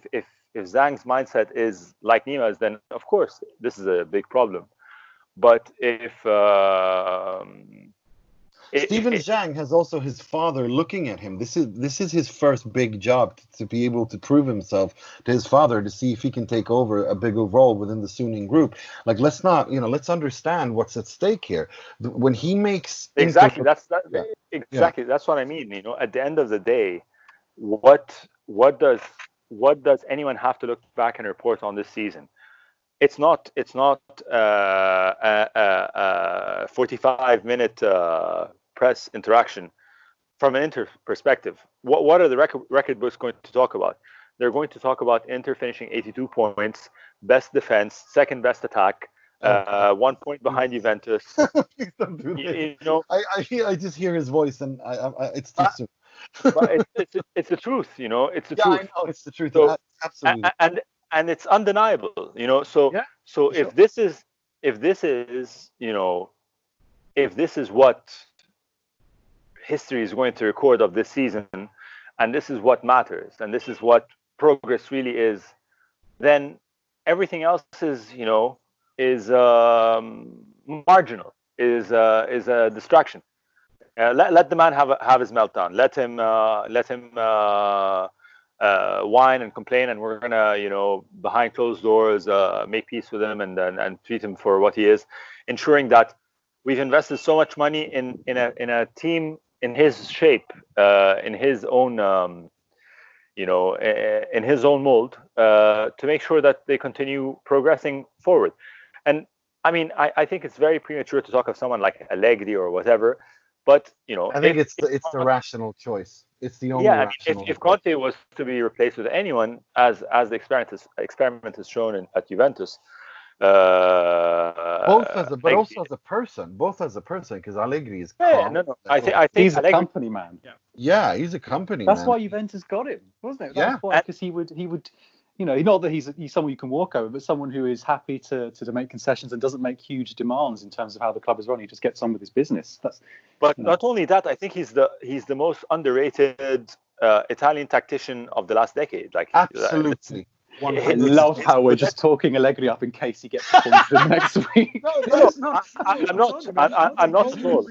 Zhang's mindset is like Nima's, then of course this is a big problem. But if Steven Zhang has also his father looking at him. This is his first big job to be able to prove himself to his father to see if he can take over a bigger role within the Suning group. Like, let's understand what's at stake here. When he makes exactly Yeah. exactly that's what I mean. At the end of the day, what does anyone have to look back and report on this season? It's not 45-minute press interaction from an Inter perspective. What are the record books going to talk about? They're going to talk about Inter finishing 82 points, best defense, second best attack, 1 point behind Juventus. Please don't do this. I just hear his voice and it's too soon. But it's the truth. It's the truth. I know it's the truth. So, absolutely. And it's undeniable. So if this is what history is going to record of this season, and this is what matters, and this is what progress really is, then everything else is marginal, is a distraction. Let the man have his meltdown. Let him whine and complain, and we're gonna behind closed doors make peace with him and treat him for what he is, ensuring that we've invested so much money in a team in his shape, in his own in his own mold, to make sure that they continue progressing forward. And I mean, I think it's very premature to talk of someone like Allegri or whatever, but I think it's the rational choice. It's the only rational. If Conte was to be replaced with anyone, as the experiment has shown at Juventus, both as a person, because Allegri is calm. No. I think he's Allegri, a company man. Yeah, he's a company That's man. why Juventus got him, wasn't it? Yeah, because he would not that he's someone you can walk over, but someone who is happy to make concessions and doesn't make huge demands in terms of how the club is run. He just gets on with his business. Not only that, I think he's the most underrated Italian tactician of the last decade. Like, absolutely. I love how we're just talking Allegri up in case he gets appointed next week. I'm not at all.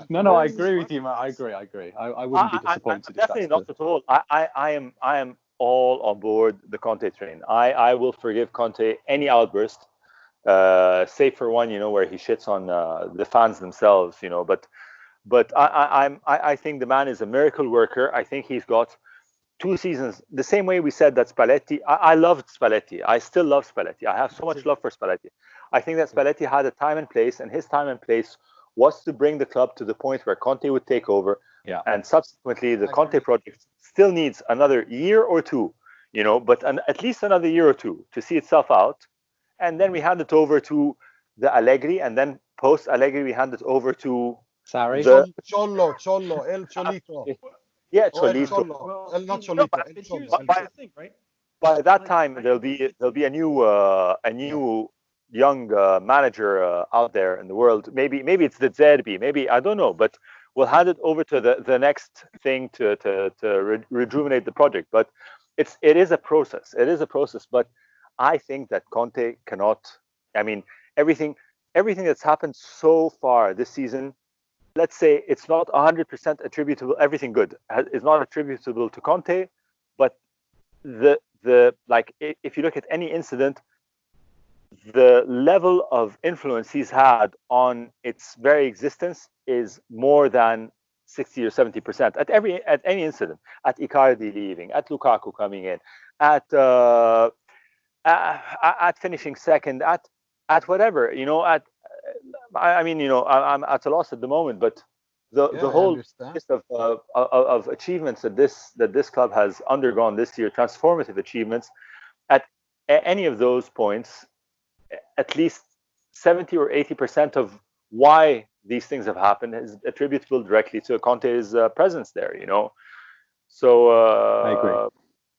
No, I agree with you, Matt. I agree. I wouldn't be disappointed. I'm definitely not at all. I am all on board the Conte train. I will forgive Conte any outburst, save for one, where he shits on the fans themselves, But I think the man is a miracle worker. I think he's got 2 seasons. The same way we said that Spalletti. I loved Spalletti. I still love Spalletti. I have so much love for Spalletti. I think that Spalletti had a time and place, and his time and place was to bring the club to the point where Conte would take over. Yeah. And subsequently, the Conte project still needs another year or two, but at least another year or two to see itself out. And then we hand it over to the Allegri, and then post Allegri, we hand it over to Sarri. Cholo, El Cholito. Yeah, Cholito. El not Cholito. El Cholo. By that time, there'll be a new young manager out there in the world. Maybe it's the Zerbi. Maybe, I don't know, but we'll hand it over to the next thing to rejuvenate the project. But it is a process. It is a process. But I think that Conte cannot. I mean, everything that's happened so far this season, let's say it's not 100% attributable. Everything good is not attributable to Conte, but if you look at any incident, the level of influence he's had on its very existence is more than 60 or 70% at any incident. At Icardi leaving, at Lukaku coming in, at finishing second, at whatever, I'm at a loss at the moment, but the whole list of achievements that this club has undergone this year, transformative achievements, at any of those points, at least 70 or 80% of why these things have happened is attributable directly to Conte's presence there. So I agree.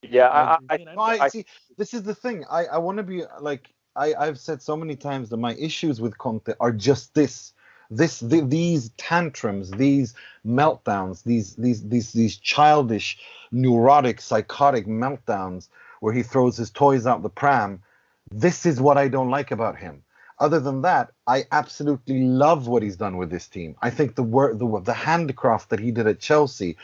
Yeah, I see. This is the thing. I want to be like, I've said so many times that my issues with Conte are just these tantrums, these meltdowns, these childish, neurotic, psychotic meltdowns where he throws his toys out the pram. This is what I don't like about him. Other than that, I absolutely love what he's done with this team. I think the handcraft that he did at Chelsea,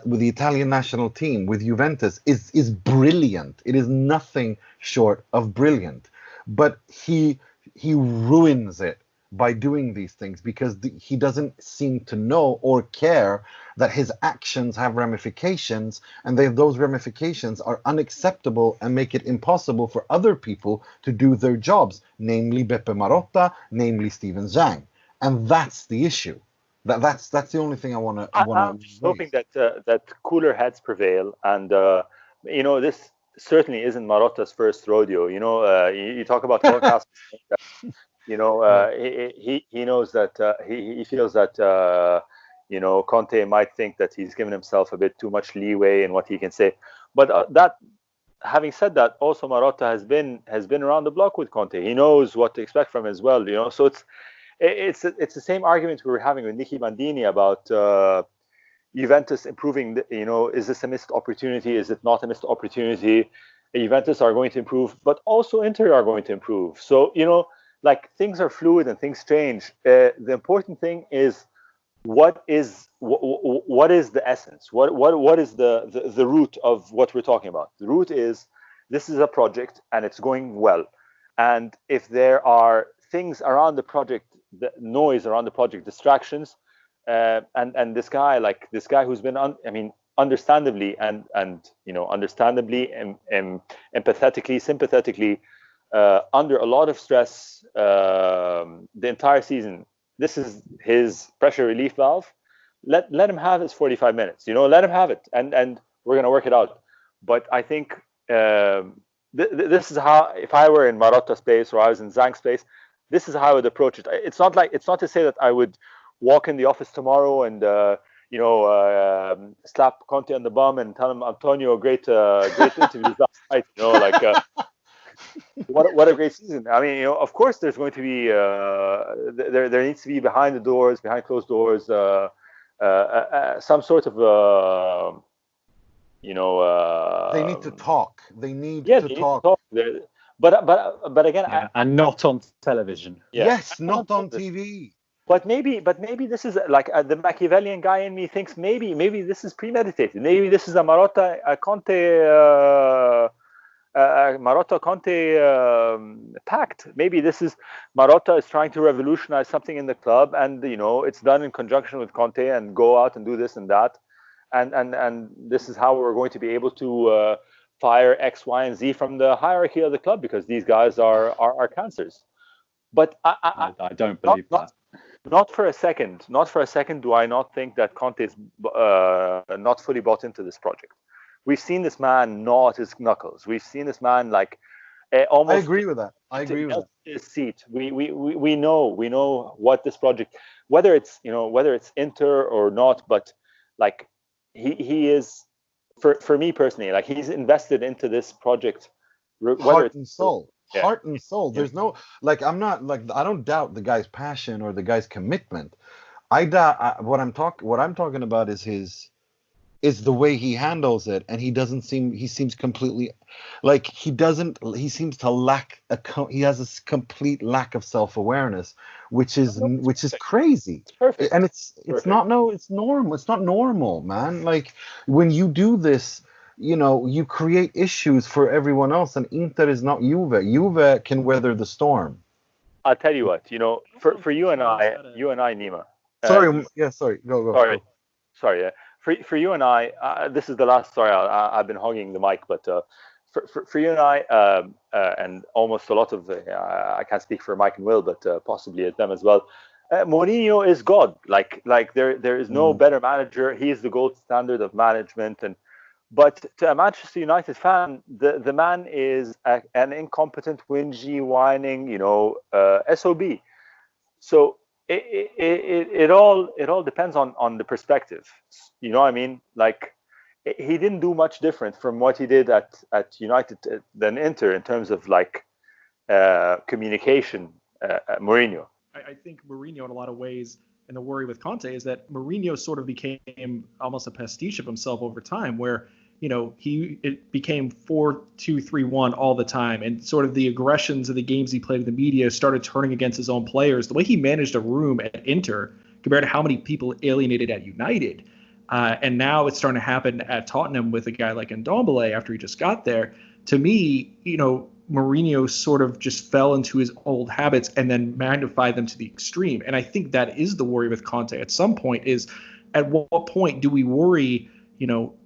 with the Italian national team, with Juventus, is brilliant. It is nothing short of brilliant. But he ruins it by doing these things because he doesn't seem to know or care that his actions have ramifications, and those ramifications are unacceptable and make it impossible for other people to do their jobs, namely Beppe Marotta, namely Steven Zhang. And that's the issue. That's the only thing I want to. I'm just hoping that cooler heads prevail, and this certainly isn't Marotta's first rodeo. You talk about forecast. He knows that he feels that Conte might think that he's given himself a bit too much leeway in what he can say. But having said that, also Marotta has been around the block with Conte. He knows what to expect from him as well. So it's the same argument we were having with Nicky Bandini about Juventus improving. Is this a missed opportunity? Is it not a missed opportunity? Juventus are going to improve, but also Inter are going to improve. So things are fluid and things change. The important thing is what is the essence? What is the root of what we're talking about? The root is this is a project and it's going well. And if there are things around the project, the noise around the project, distractions, and this guy who's been understandably and understandably and empathetically, sympathetically under a lot of stress the entire season. This is his pressure relief valve. Let him have his 45 minutes. Let him have it, and we're gonna work it out. But I think this is how, if I were in Marotta space or I was in Zhang space, this is how I would approach it. It's not to say that I would walk in the office tomorrow and slap Conte on the bum and tell him, Antonio, great interviews last night. What a great season. Of course there's going to be there needs to be behind closed doors, some sort of they need to talk. They need to talk. But again, and not on television. Yeah. Yes, not on TV. But maybe this is like the Machiavellian guy in me thinks maybe this is premeditated. Maybe this is a Marotta, a Conte. Marotta Conte pact. Maybe this is Marotta is trying to revolutionize something in the club, and it's done in conjunction with Conte, and go out and do this and that, and this is how we're going to be able to fire X, Y, and Z from the hierarchy of the club, because these guys are cancers. But I don't believe that. Not for a second do I not think that Conte is not fully bought into this project. We've seen this man gnaw at his knuckles. We've seen this man almost. I agree with that. His seat. We know what this project, whether it's Inter or not, but he is, for me personally, he's invested into this project. Heart and soul. Yeah. Heart and soul. There's no I don't doubt the guy's passion or the guy's commitment. I doubt what I'm talking about is the way he handles it, and he seems completely he seems to lack he has a complete lack of self-awareness, which is crazy. It's perfect. And it's normal. It's not normal, man. When you do this, you create issues for everyone else, and Inter is not Juve. Juve can weather the storm. I'll tell you what, for you and I, Nima. Go. Sorry, yeah. For you and I, this is the last. Sorry, I've been hogging the mic, but for you and I, and almost a lot of I can't speak for Mike and Will, but possibly at them as well. Mourinho is God. There is no better manager. He is the gold standard of management. But to a Manchester United fan, the man is an incompetent, whingy, whining, SOB. So it all depends on the perspective. You know what I mean? He didn't do much different from what he did at United than Inter in terms of communication, Mourinho. I think Mourinho, in a lot of ways, and the worry with Conte is that Mourinho sort of became almost a pastiche of himself over time, where it became 4-2-3-1 all the time, and sort of the aggressions of the games he played in the media started turning against his own players. The way he managed a room at Inter compared to how many people alienated at United, and now it's starting to happen at Tottenham with a guy like Ndombele after he just got there. To me, Mourinho sort of just fell into his old habits and then magnified them to the extreme. And I think that is the worry with Conte at some point is, at what point do we worry,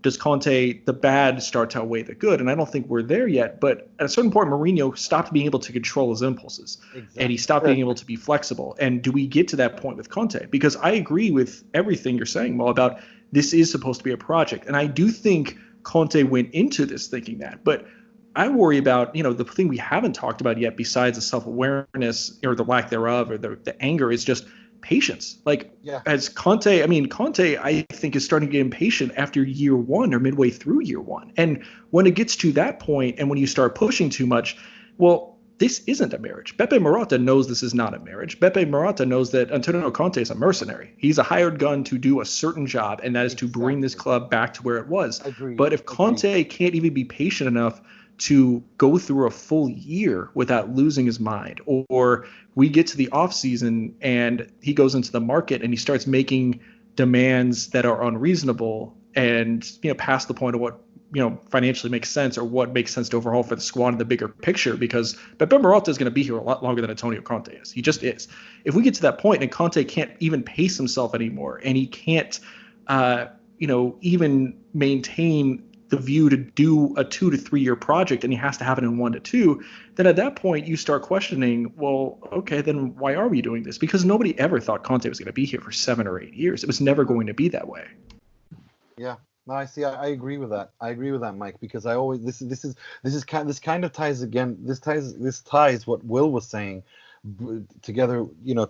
does Conte, the bad, start to outweigh the good? And I don't think we're there yet. But at a certain point, Mourinho stopped being able to control his impulses. Exactly. And he stopped being able to be flexible. And do we get to that point with Conte? Because I agree with everything you're saying, Mo, about this is supposed to be a project. And I do think Conte went into this thinking that. But I worry about, the thing we haven't talked about yet, besides the self-awareness or the lack thereof, or the anger, is just patience. As Conte, I think is starting to get impatient after year one or midway through year one. And when it gets to that point, and when you start pushing too much, well, this isn't a marriage. Beppe Marotta knows this is not a marriage. Beppe Marotta knows that Antonio Conte is a mercenary. He's a hired gun to do a certain job, and that is to bring this club back to where it was. Agreed. But if Conte can't even be patient enough to go through a full year without losing his mind, or we get to the off season and he goes into the market and he starts making demands that are unreasonable and past the point of what financially makes sense, or what makes sense to overhaul for the squad in the bigger picture, because Beppe Marotta is going to be here a lot longer than Antonio Conte is. He just is. If we get to that point and Conte can't even pace himself anymore, and he can't even maintain the view to do a 2 to 3 year project, and he has to have it in 1 to 2, then at that point you start questioning, well, okay, then why are we doing this? Because nobody ever thought Conte was going to be here for 7 or 8 years. It was never going to be that way. Yeah, no, I see. I agree with that. I agree with that, Mike, because I always this kind of ties again. This ties what Will was saying together.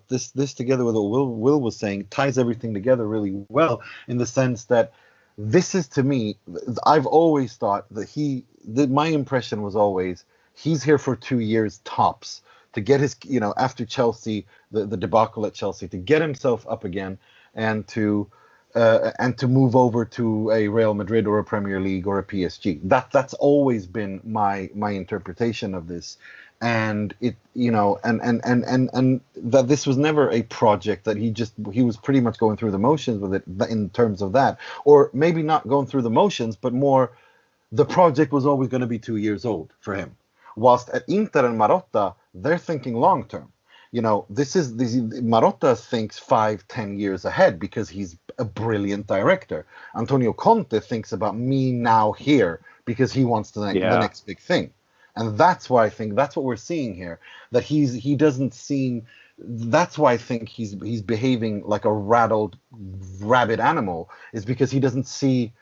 This together with what Will was saying ties everything together really well, in the sense that this is, to me, I've always thought that my impression was always he's here for 2 years tops to get his, after Chelsea, the debacle at Chelsea, to get himself up again and to move over to a Real Madrid or a Premier League or a PSG. That's always been my interpretation of this. And it, and that this was never a project that he was pretty much going through the motions with it in terms of that, or maybe not going through the motions, but more the project was always going to be 2 years old for him. Whilst at Inter and Marotta, they're thinking long term. Marotta thinks 5-10 years ahead because he's a brilliant director. Antonio Conte thinks about me now here because he wants the next big thing. And that's why I think that's what we're seeing here. That he doesn't seem. That's why I think he's behaving like a rattled, rabid animal. Is because he doesn't see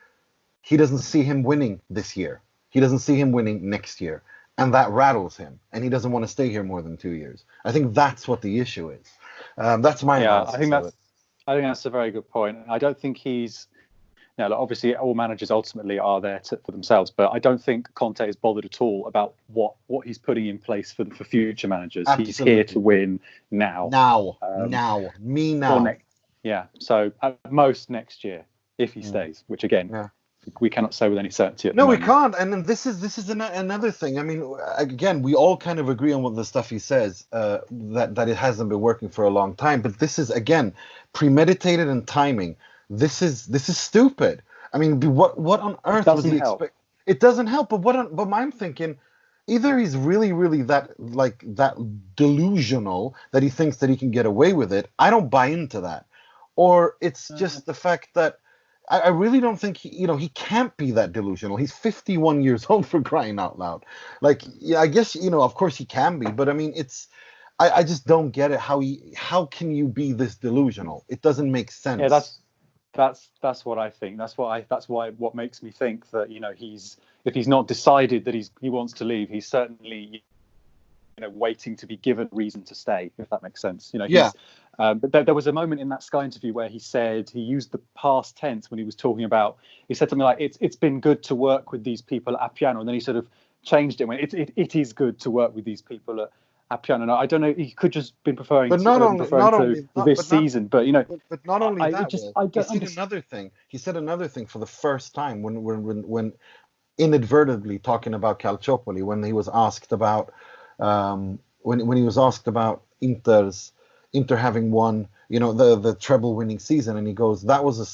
him winning this year. He doesn't see him winning next year, and that rattles him. And he doesn't want to stay here more than 2 years. I think that's what the issue is. That's my analysis. I think that's a very good point. I don't think he's. Obviously, all managers ultimately are there for themselves, but I don't think Conte is bothered at all about what he's putting in place for future managers. Absolutely. He's here to win now. Now. So at most next year, if he stays, which again, we cannot say with any certainty. No, we can't. And then this is another thing. I mean, again, we all kind of agree on what the stuff he says, that it hasn't been working for a long time. But this is, again, premeditated and timing. This is stupid. I mean, what on earth was he expect? It doesn't help. But I'm thinking, either he's really, really that delusional that he thinks that he can get away with it. I don't buy into that. Or it's just the fact that I really don't think he can't be that delusional. He's 51 years old, for crying out loud. I guess of course he can be, but I mean I just don't get it. How can you be this delusional? It doesn't make sense. Yeah, that's what I think. That's what makes me think that if he's not decided that he wants to leave, he's certainly waiting to be given reason to stay, if that makes sense. But there was a moment in that Sky interview where he said, he used the past tense when he was talking about, he said something like, it's been good to work with these people at Appiano, and then he sort of changed it. When it is good to work with these people at Piano. Now, I don't know. He could just been preferring But to not only this season. But but not only that. I don't he said another thing. He said another thing for the first time when inadvertently talking about Calciopoli, when he was asked about when he was asked about Inter having won, the treble winning season, and he goes, that was a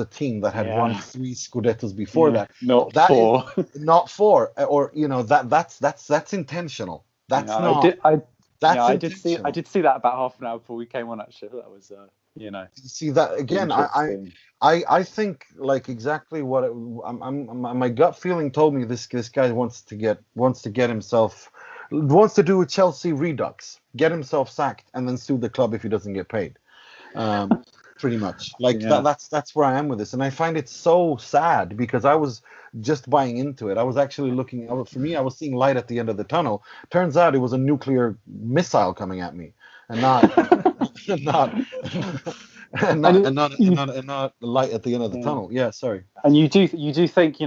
team that had won 3 Scudettos before that. Not that 4. Not 4, or that's intentional. That's not. I did see that about half an hour before we came on. Actually, that was You see that again. I think like exactly what my gut feeling told me. This guy wants to do a Chelsea redux, get himself sacked, and then sue the club if he doesn't get paid. Pretty much that's where I am with this, and I find it so sad because I was just buying into it. I was actually looking. For me, I was seeing light at the end of the tunnel. Turns out it was a nuclear missile coming at me, and not not light at the end of the tunnel. Yeah, sorry. And you do think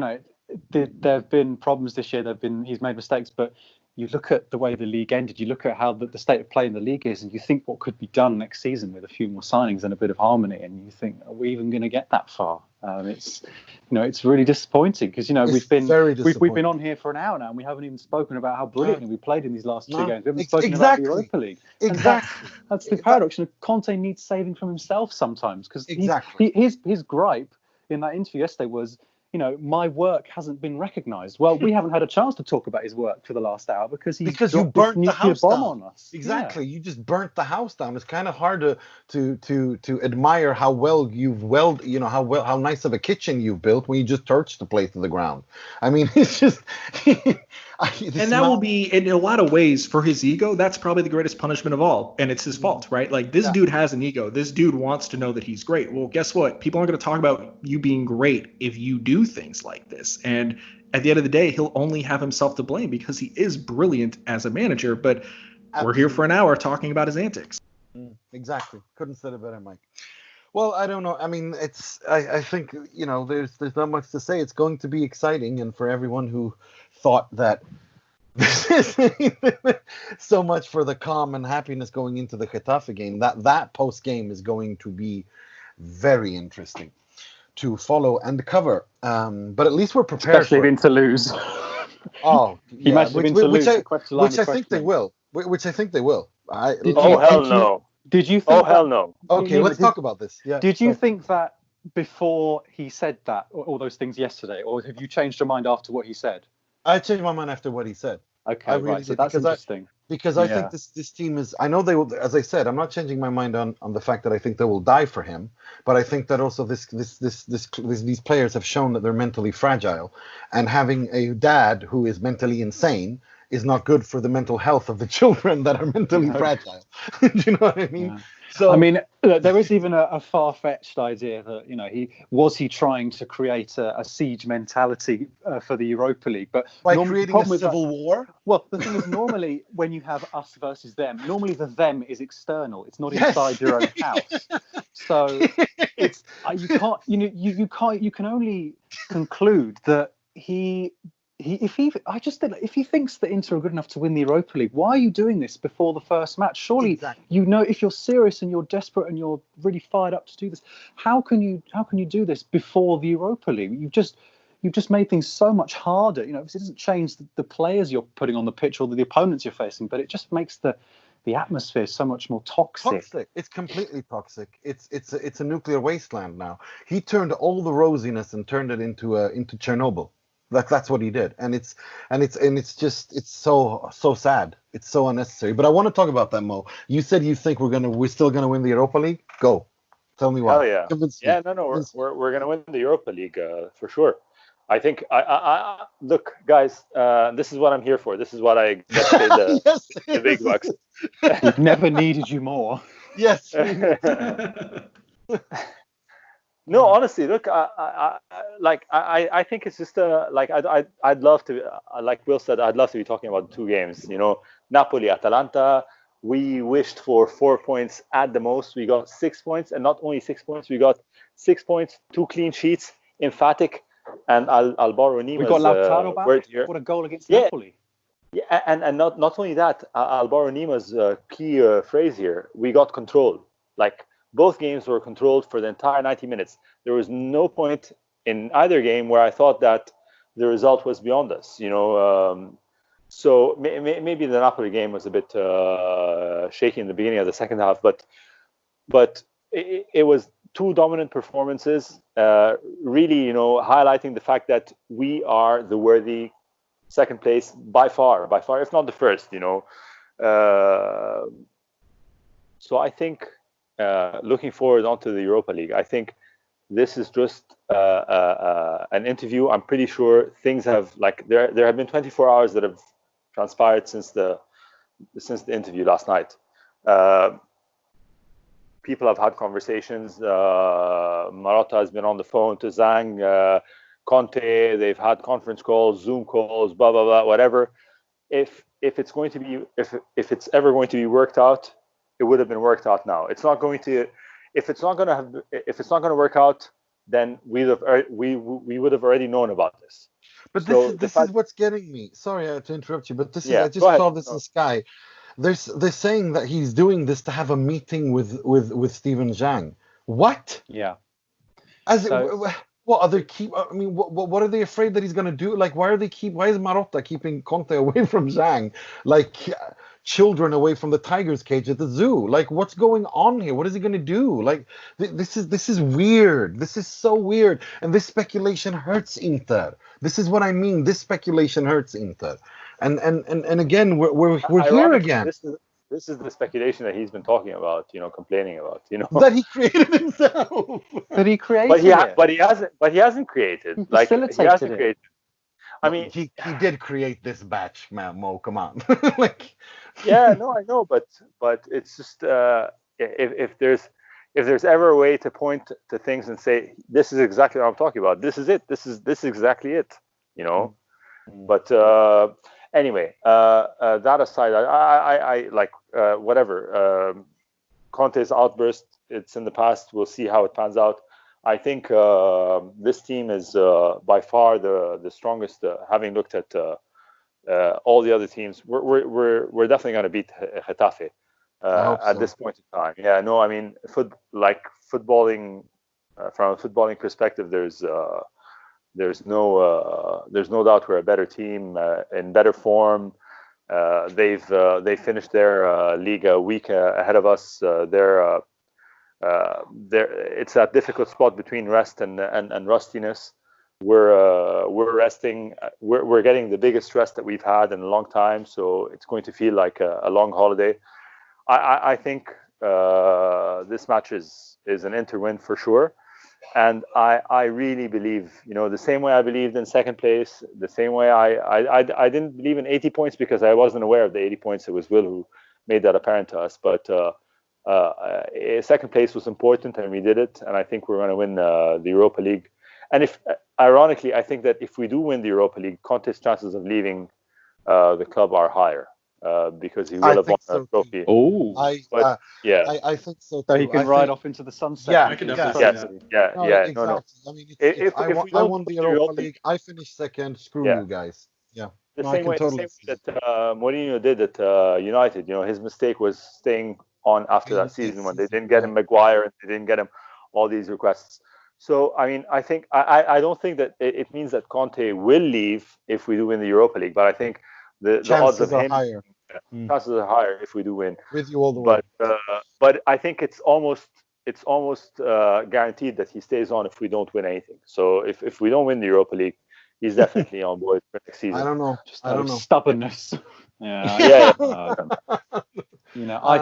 there have been problems this year. He's made mistakes, but you look at the way the league ended. You look at how the state of play in the league is, and you think what could be done next season with a few more signings and a bit of harmony. And you think, are we even going to get that far? It's really disappointing because we've been on here for an hour now and we haven't even spoken about how brilliantly we played in these last 2 games. We haven't spoken about the Europa League. Exactly. That's the paradox. Conte needs saving from himself sometimes because his gripe in that interview yesterday was, my work hasn't been recognised. Well, we haven't had a chance to talk about his work for the last hour because you burnt the house down on us. Exactly, you just burnt the house down. It's kind of hard to admire how well you've how nice of a kitchen you've built when you just torched the place to the ground. I mean, it's just. Will be, in a lot of ways, for his ego, that's probably the greatest punishment of all. And it's his fault, right? Like, this dude has an ego. This dude wants to know that he's great. Well, guess what? People aren't going to talk about you being great if you do things like this. And at the end of the day, he'll only have himself to blame because he is brilliant as a manager. But we're here for an hour talking about his antics. Exactly. Couldn't say it better, Mike. Well, I don't know. I mean, I think, there's not much to say. It's going to be exciting. And for everyone who thought that this is so much for the calm and happiness going into the Getafe game, that post game is going to be very interesting to follow and cover. But at least we're prepared. Especially been to lose. Oh, yeah. Which I think they will. Hell no. Did you think? Oh, hell no. Okay, let's talk about this. Yeah. Did you think that before he said that, all those things yesterday, or have you changed your mind after what he said? I changed my mind after what he said. Okay, right. So that's interesting. Because I think this team is. I know they will. As I said, I'm not changing my mind on the fact that I think they will die for him. But I think that also these players have shown that they're mentally fragile, and having a dad who is mentally insane is not good for the mental health of the children that are mentally fragile. Do you know what I mean? Yeah. So I mean, there is even a far-fetched idea that he trying to create a siege mentality for the Europa League, but by creating a civil war. Well, the thing is, normally when you have us versus them, normally the them is external; it's not inside your own house. So it's you can only conclude that if he thinks that Inter are good enough to win the Europa League, why are you doing this before the first match? Surely if you're serious and you're desperate and you're really fired up to do this, how can you do this before the Europa League? You've just made things so much harder. It doesn't change the players you're putting on the pitch or the opponents you're facing, but it just makes the atmosphere so much more toxic. It's completely toxic. It's a nuclear wasteland now. He turned all the rosiness and turned it into Chernobyl. That's what he did, and it's so sad. It's so unnecessary. But I want to talk about that, Mo. You said you think we're still gonna win the Europa League. Go, tell me why. Hell yeah! We're gonna win the Europa League for sure. I think I look, guys. This is what I'm here for. This is what I get paid the big bucks. We've never needed you more. Yes. No, honestly, look, I think it's just I'd love to, like Will said, I'd love to be talking about 2 games. Napoli, Atalanta. We wished for 4 points at the most. We got 6 points, and not only 6 points, we got 6 points, 2 clean sheets, emphatic. And I'll borrow We got Nima's Lautaro back. word here. What a goal against Yeah. Napoli. Yeah, and not only that, I'll borrow Nima's key phrase here. We got control. Like, both games were controlled for the entire 90 minutes. There was no point in either game where I thought that the result was beyond us. So maybe the Napoli game was a bit shaky in the beginning of the second half, but it was two dominant performances, really, highlighting the fact that we are the worthy second place by far, if not the first. So I think, looking forward onto the Europa League, I think this is just an interview. I'm pretty sure things have, like, there have been 24 hours that have transpired since the interview last night. People have had conversations. Moratti has been on the phone to Zhang, Conte. They've had conference calls, Zoom calls, blah blah blah, whatever. If it's going to be, if it's ever going to be worked out, it would have been worked out now. It's not going to. If it's not going to work out, then we would have already known about this. But So this is what's getting me. Sorry to interrupt you, but this is, Yeah, I just go ahead. saw this in Sky. They're saying that he's doing this to have a meeting with Steven Zhang. What? Yeah. What are they what are they afraid that he's going to do? Like, why is Marotta keeping Conte away from Zhang? Like, children away from the tiger's cage at the zoo. Like, what's going on here? What is he going to do? Like, this is weird. This is so weird. And this speculation hurts Inter. This is what I mean. This speculation hurts Inter. And again, we're here again. This is the speculation that he's been talking about, complaining about, that he created himself. But he created it. But he hasn't created. He Like, he facilitated hasn't it. created. I mean, he did create this batch, Mo. Come on. Like, yeah, no, I know, but it's just if there's ever a way to point to things and say, this is exactly what I'm talking about. This is it. This is exactly it. But anyway, that aside, I like, whatever. Conte's outburst, it's in the past. We'll see how it pans out. I think this team is by far the strongest. Having looked at all the other teams, we're definitely going to beat Getafe at this point in time. Yeah, no, I mean, footballing, from a footballing perspective, there's no doubt we're a better team, in better form. They've finished their league a week ahead of us. It's that difficult spot between rest and rustiness. We're resting. We're getting the biggest rest that we've had in a long time, so it's going to feel like a long holiday. I think this match is an Inter win for sure. And I really believe, the same way I believed in second place, the same way I didn't believe in 80 points because I wasn't aware of the 80 points. It was Will who made that apparent to us. But second place was important, and we did it. And I think we're going to win the Europa League. And ironically, I think that if we do win the Europa League, Conte's chances of leaving the club are higher. Because he will have won a trophy. Oh, I think so too. So he can ride off into the sunset. I can definitely see that. Exactly. No. I mean, If I won the Europa League, I finished second. Screw you guys. Yeah. The same way that Mourinho did at United. His mistake was staying on after that season when they didn't get him Maguire and they didn't get him all these requests. So, I mean, I think I don't think that it means that Conte will leave if we do win the Europa League, but I think the odds of him higher. Chances are higher if we do win. With you all the way. But I think it's almost guaranteed that he stays on if we don't win anything. So if we don't win the Europa League, he's definitely on board for next season. I don't know. Stubbornness. I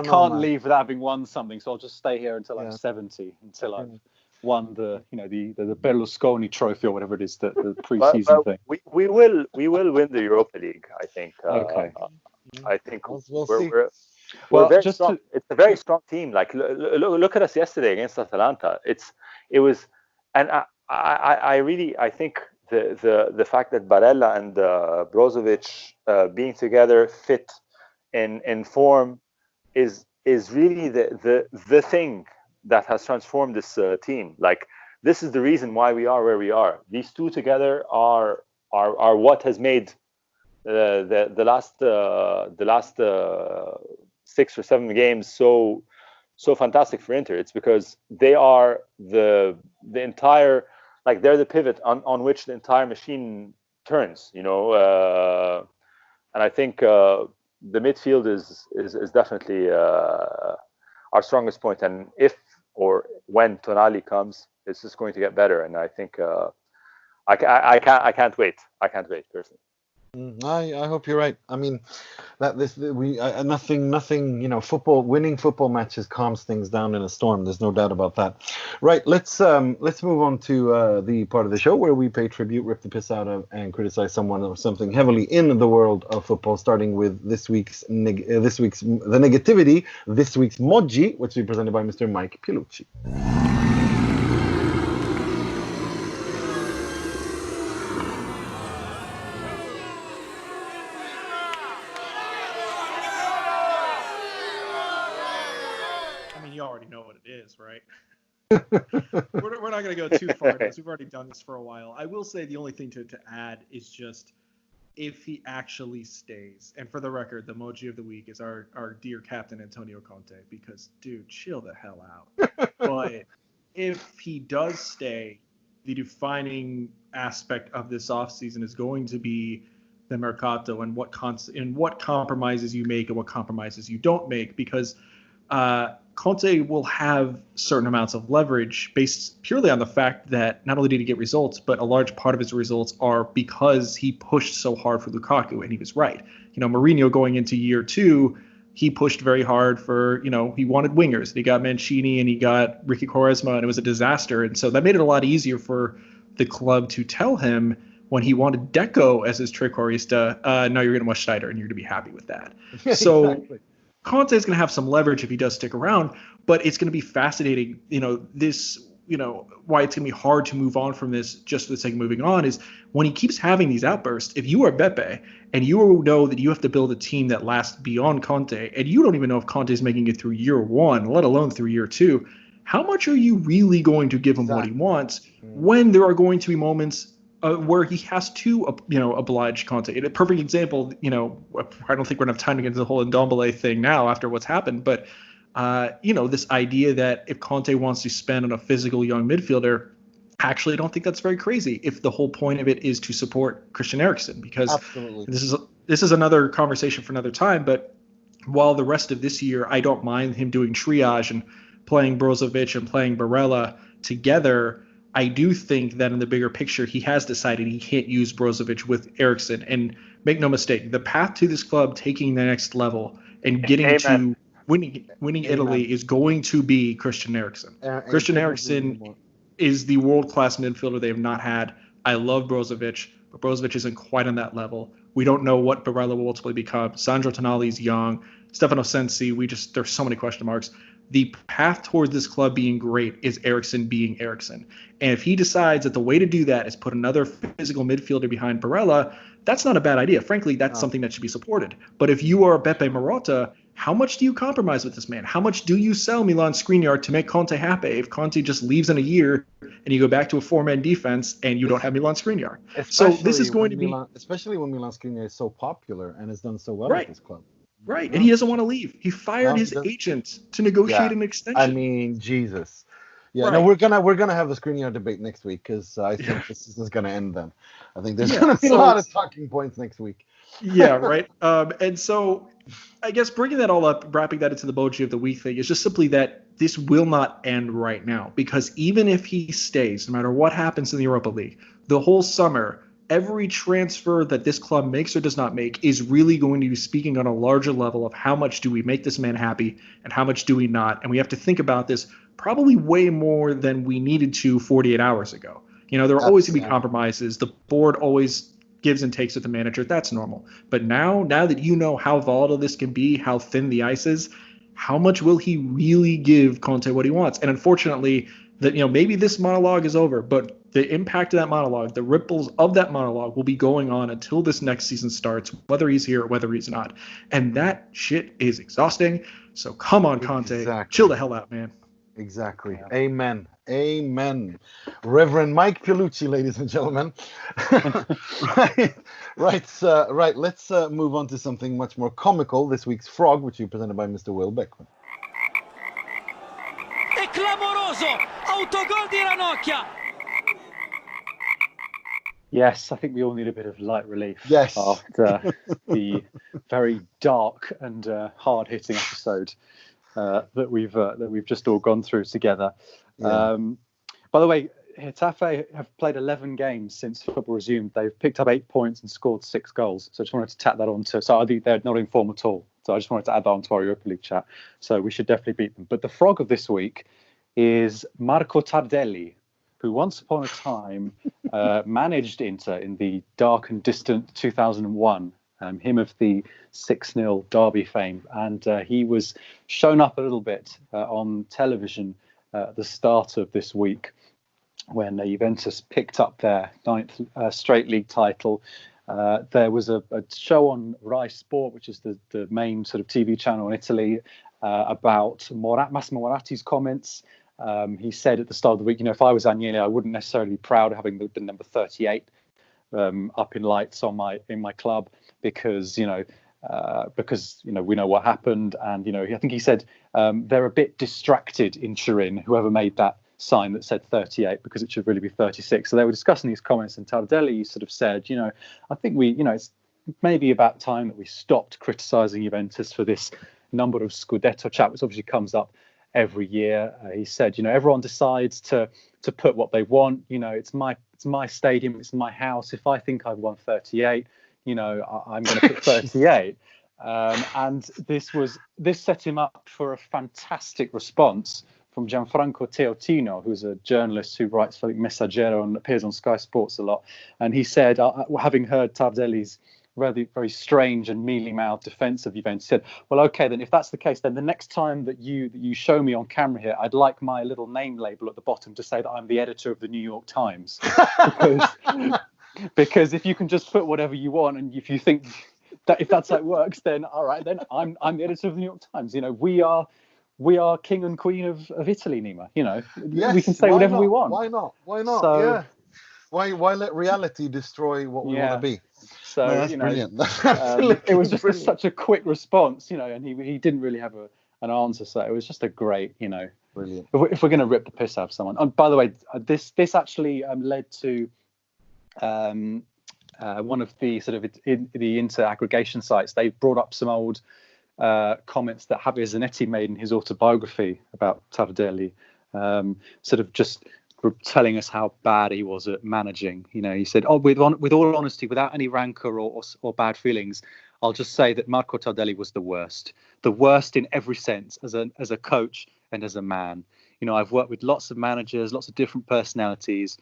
can't leave without having won something, so I'll just stay here until I'm 70, until I've won the Berlusconi trophy or whatever it is, the pre-season thing. We will win the Europa League, I think. Okay. I think we'll see. We're very strong. It's a very strong team. Like look at us yesterday against Atalanta. It was, and I think the fact that Barella and Brozovic being together, fit in form, is really the thing that has transformed this team. Like this is the reason why we are where we are. These two together are what has made the last 6 or 7 games so fantastic for Inter. It's because they are the entire, like, they're the pivot on which the entire machine turns, and I think the midfield is definitely our strongest point. And if or when Tonali comes, it's just going to get better. And I think I can't wait. I can't wait personally. I hope you're right. I mean, nothing. Winning football matches calms things down in a storm. There's no doubt about that. Right. Let's move on to the part of the show where we pay tribute, rip the piss out of, and criticize someone or something heavily in the world of football. Starting with this week's negativity. This week's Moggi, which will be presented by Mr. Mike Piellucci. Right? we're not going to go too far because we've already done this for a while. I will say the only thing to add is just if he actually stays. And for the record, the Moji of the week is our dear captain Antonio Conte, because dude, chill the hell out. But if he does stay, the defining aspect of this offseason is going to be the mercato and what compromises you make and what compromises you don't make, because Conte will have certain amounts of leverage based purely on the fact that not only did he get results, but a large part of his results are because he pushed so hard for Lukaku, and he was right. Mourinho going into year 2, he pushed very hard for, he wanted wingers. And he got Mancini and he got Ricky Quaresma, and it was a disaster. And so that made it a lot easier for the club to tell him when he wanted Deco as his trequartista, no, you're going to watch Schneider and you're going to be happy with that. So exactly. Conte is going to have some leverage if he does stick around, but it's going to be fascinating. Why it's going to be hard to move on from this just for the sake of moving on is when he keeps having these outbursts. If you are Beppe and you know that you have to build a team that lasts beyond Conte, and you don't even know if Conte is making it through year 1, let alone through year 2, how much are you really going to give him what he wants when there are going to be moments where he has to, oblige Conte? A perfect example, I don't think we're going to have time to get into the whole Ndombele thing now after what's happened, but, this idea that if Conte wants to spend on a physical young midfielder, actually I don't think that's very crazy if the whole point of it is to support Christian Eriksen, because this is another conversation for another time, but while the rest of this year I don't mind him doing triage and playing Brozovic and playing Barella together, I do think that in the bigger picture, he has decided he can't use Brozovic with Eriksen. And make no mistake, the path to this club taking the next level and getting to winning Italy is going to be Christian Eriksen. Christian Eriksen is the world-class midfielder they have not had. I love Brozovic, but Brozovic isn't quite on that level. We don't know what Barella will ultimately become. Sandro Tonali is young. Stefano Sensi, there's so many question marks. The path towards this club being great is Eriksen being Eriksen. And if he decides that the way to do that is put another physical midfielder behind Barella, that's not a bad idea. Frankly, that's something that should be supported. But if you are Beppe Marotta, how much do you compromise with this man? How much do you sell Milan Skriniar to make Conte happy if Conte just leaves in a year and you go back to a 4-man defense and you don't have Milan Skriniar? So this is going to be... Especially when Milan Skriniar is so popular and has done so well at this club. Right, and he doesn't want to leave. He fired his agent to negotiate an extension. I mean, Jesus. Yeah, right. No, we're gonna have the Skriniar debate next week, because I think this is gonna end then. I think there's gonna be a lot of talking points next week. Yeah, right. And so I guess bringing that all up, wrapping that into the Moji of the week thing, is just simply that this will not end right now, because even if he stays, no matter what happens in the Europa League, the whole summer, every transfer that this club makes or does not make is really going to be speaking on a larger level of how much do we make this man happy and how much do we not. And we have to think about this probably way more than we needed to 48 hours ago. There are always going to be compromises. The board always gives and takes with the manager. That's normal. But now that you know how volatile this can be, how thin the ice is, how much will he really give Conte what he wants? And unfortunately, maybe this monologue is over, but the impact of that monologue, the ripples of that monologue will be going on until this next season starts, whether he's here or whether he's not. And that shit is exhausting. So come on, Conte. Chill the hell out, man. Exactly. Yeah. Amen. Amen. Reverend Mike Piellucci, ladies and gentlemen. Right. Let's move on to something much more comical. This week's frog, which is presented by Mr. Will Beckman. È clamoroso! Autogol di Ranocchia! Yes, I think we all need a bit of light relief Yes. after the very dark and hard-hitting episode that we've just all gone through together. Yeah. By the way, Getafe have played 11 games since football resumed. They've picked up 8 points and scored 6 goals. So I just wanted to tack that on to. So I think they're not in form at all. So I just wanted to add that on to our Europa League chat. So we should definitely beat them. But the frog of this week is Marco Tardelli, who once upon a time managed Inter in the dark and distant 2001, him of the 6-0 derby fame. And he was shown up a little bit on television at the start of this week when Juventus picked up their 9th straight league title. There was a show on Rai Sport, which is the main sort of TV channel in Italy, about Massimo Moratti's comments. He said at the start of the week, if I was Agnelli, I wouldn't necessarily be proud of having the number 38 up in lights in my club because we know what happened, and I think he said they're a bit distracted in Turin, whoever made that sign that said 38, because it should really be 36. So they were discussing these comments, and Tardelli sort of said, I think it's maybe about time that we stopped criticising Juventus for this number of Scudetto chat, which obviously comes up every year. He said, everyone decides to put what they want. It's my stadium, it's my house. If I think I've won 38, I'm going to put 38. And this set him up for a fantastic response from Gianfranco Teotino, who's a journalist who writes for Messaggero and appears on Sky Sports a lot. And he said, having heard Tardelli's very, very strange and mealy-mouthed defence of Juventus, said, well, okay, then if that's the case, then the next time that you show me on camera here, I'd like my little name label at the bottom to say that I'm the editor of the New York Times. Because if you can just put whatever you want, and if you think that if that's how it works, then all right, then I'm the editor of the New York Times. We are king and queen of Italy, Nima. Yes, we can say whatever we want. Why not? So, yeah. Why let reality destroy what we want to be? So that's brilliant. It was just such a quick response, and he didn't really have an answer. So it was just a great, brilliant. If we're going to rip the piss out of someone. And by the way, this actually led to one of the sort of the Inter aggregation sites. They brought up some old comments that Javier Zanetti made in his autobiography about Tardelli, sort of just telling us how bad he was at managing. He said, with all honesty, without any rancor or bad feelings, I'll just say that Marco Tardelli was the worst in every sense, as a coach and as a man. I've worked with lots of managers, lots of different personalities,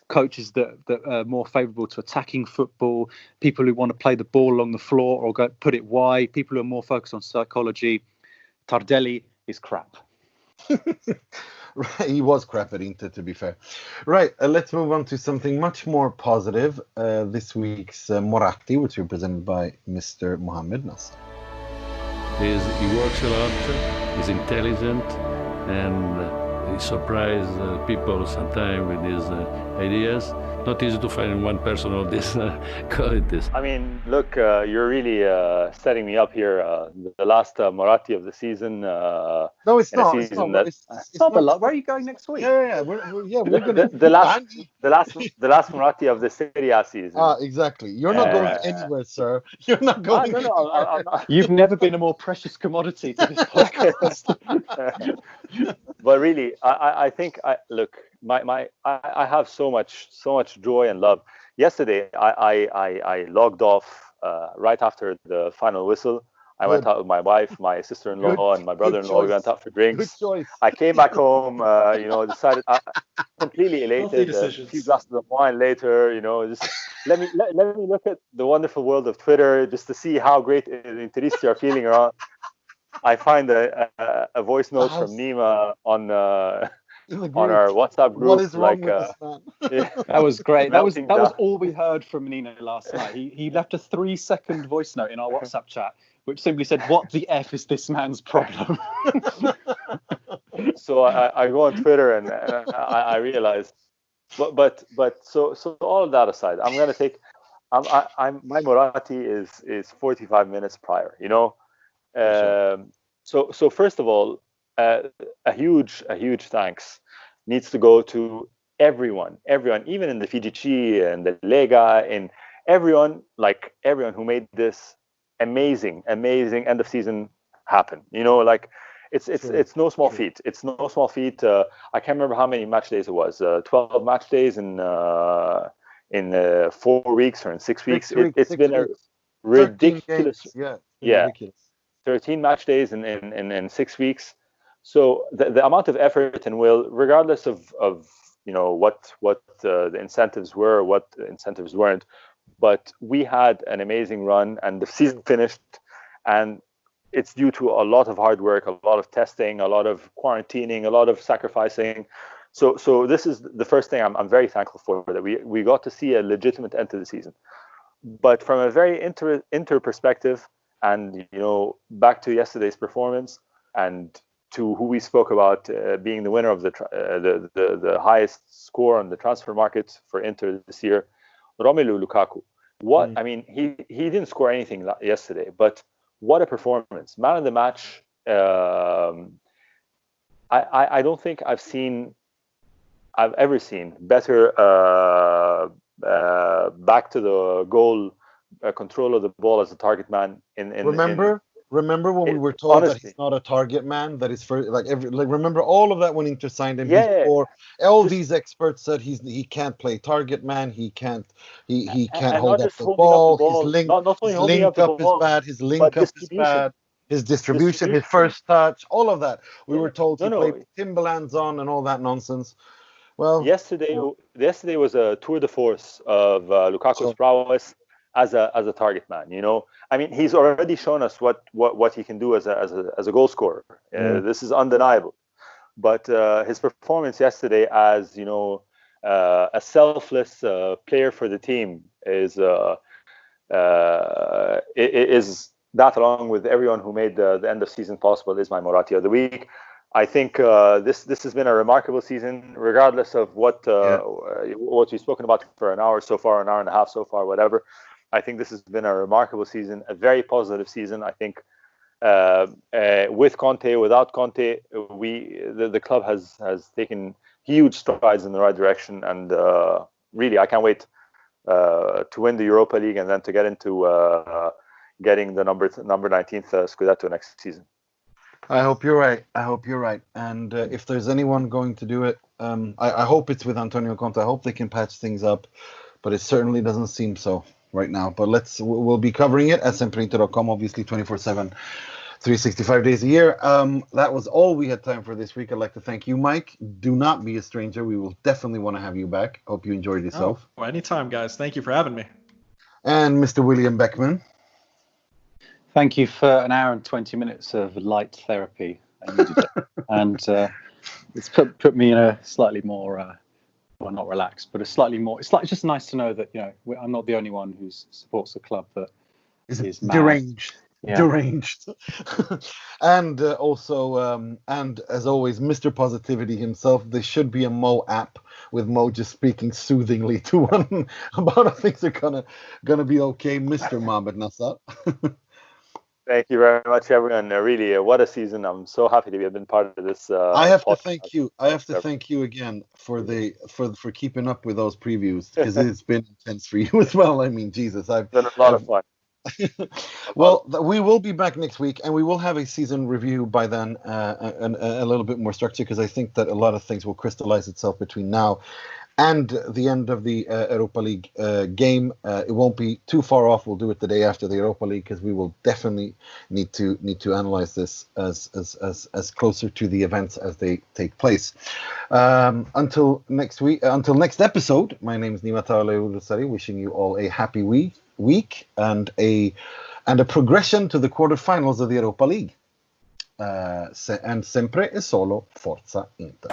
coaches that are more favourable to attacking football, people who want to play the ball along the floor or put it wide, people who are more focused on psychology. Tardelli is crap. Right, he was crap at Inter, to be fair. Right, let's move on to something much more positive. This week's Moratti, which is presented by Mr. Mohamed Nasser. He works a lot, he's intelligent, and he surprises people sometimes with his ideas. Not easy to find one person of this qualities. I mean, look, you're really setting me up here. The last Moratti of the season. No, it's not. It's not the lot. Where are you going next week? Yeah. We're going to the last Moratti of the Serie A season. Exactly. You're not going anywhere, sir. You're not going. No, I'm not. You've never been a more precious commodity to this podcast. But really, I think I have so much joy and love. Yesterday, I logged off right after the final whistle. I went out with my wife, my sister-in-law, and my brother-in-law. We went out for drinks. Good choice. I came back home, decided completely elated. A few glasses of wine later, just let me look at the wonderful world of Twitter just to see how great Interisti are feeling around. I find a voice note from Nima on our WhatsApp group. What is wrong with this man? Yeah. That was great. That was all we heard from Nino last night. He left a 3-second voice note in our WhatsApp chat, which simply said, "What the F is this man's problem?" so I go on Twitter and I realize, but so all of that aside, I'm gonna take, I'm my Moratti is 45 minutes prior, you know. So first of all, a huge thanks needs to go to everyone, even in the FIGC and the Lega, and everyone who made this amazing end of season happen. You know, like it's no small feat. It's no small feat. I can't remember how many match days it was. 12 match days in 4 weeks or in 6 weeks. It's been a ridiculous. Yeah. Ridiculous. 13 match days in 6 weeks. So the amount of effort and will, regardless of you know what the incentives were, what the incentives weren't, but we had an amazing run and the season finished, and it's due to a lot of hard work, a lot of testing, a lot of quarantining, a lot of sacrificing. So this is the first thing I'm very thankful for, that we got to see a legitimate end to the season. But from a very inter perspective, and you know, back to yesterday's performance and to who we spoke about being the winner of the highest score on the transfer market for Inter this year, Romelu Lukaku. I mean, he didn't score anything yesterday, but what a performance! Man of the match. I don't think I've ever seen better back to the goal control of the ball as a target man. Remember when we were told honestly, that he's not a target man, that is for remember all of that when Inter signed him. Yeah. These experts said he can't play target man, he can't hold up the ball. His link up is bad, his link up is bad, his distribution, his first touch, all of that. We were told to play with Timberlands on and all that nonsense. Well, yesterday was a tour de force of Lukaku's prowess as a target man. You know, I mean, he's already shown us what he can do as a goal scorer. This is undeniable. But his performance yesterday, as you know, a selfless player for the team, is that, along with everyone who made the end of season possible, is my Moratti of the week. I think this has been a remarkable season, regardless of what we've spoken about for an hour so far, an hour and a half so far, whatever. I think this has been a remarkable season, a very positive season. I think with Conte, without Conte, the club has taken huge strides in the right direction, and really, I can't wait to win the Europa League and then to get into getting the number 19th Scudetto next season. I hope you're right. And if there's anyone going to do it, I hope it's with Antonio Conte. I hope they can patch things up, but it certainly doesn't seem so right now. But we'll be covering it at SempreInter.com, obviously 24/7, 365 days a year. That was all we had time for this week. I'd like to thank you, Mike. Do not be a stranger. We will definitely want to have you back. Hope you enjoyed yourself. Oh, anytime, guys. Thank you for having me. And Mr. William Beckman. Thank you for an hour and 20 minutes of light therapy. I needed it. And it's put me in a slightly more, well, not relaxed, but a slightly more, it's just nice to know that, you know, I'm not the only one who supports a club that is mad. Deranged. And also, and as always, Mr. Positivity himself. There should be a Mo app with Mo just speaking soothingly to one about how things are gonna be okay. Mr. Mohamed Nassar. Thank you very much, everyone. Really, what a season! I'm so happy to have been part of this. I have to thank you. I have to thank you again for keeping up with those previews, because it's been intense for you as well. I mean, Jesus, it's been a lot of fun. Well, we will be back next week, and we will have a season review by then, and a little bit more structure, because I think that a lot of things will crystallize itself between now and the end of the Europa League game. It won't be too far off. We'll do it the day after the Europa League, because we will definitely need to analyze this as closer to the events as they take place. Until next episode, my name is Nima, wishing you all a happy week and a progression to the quarterfinals of the Europa League. And sempre e solo Forza Inter.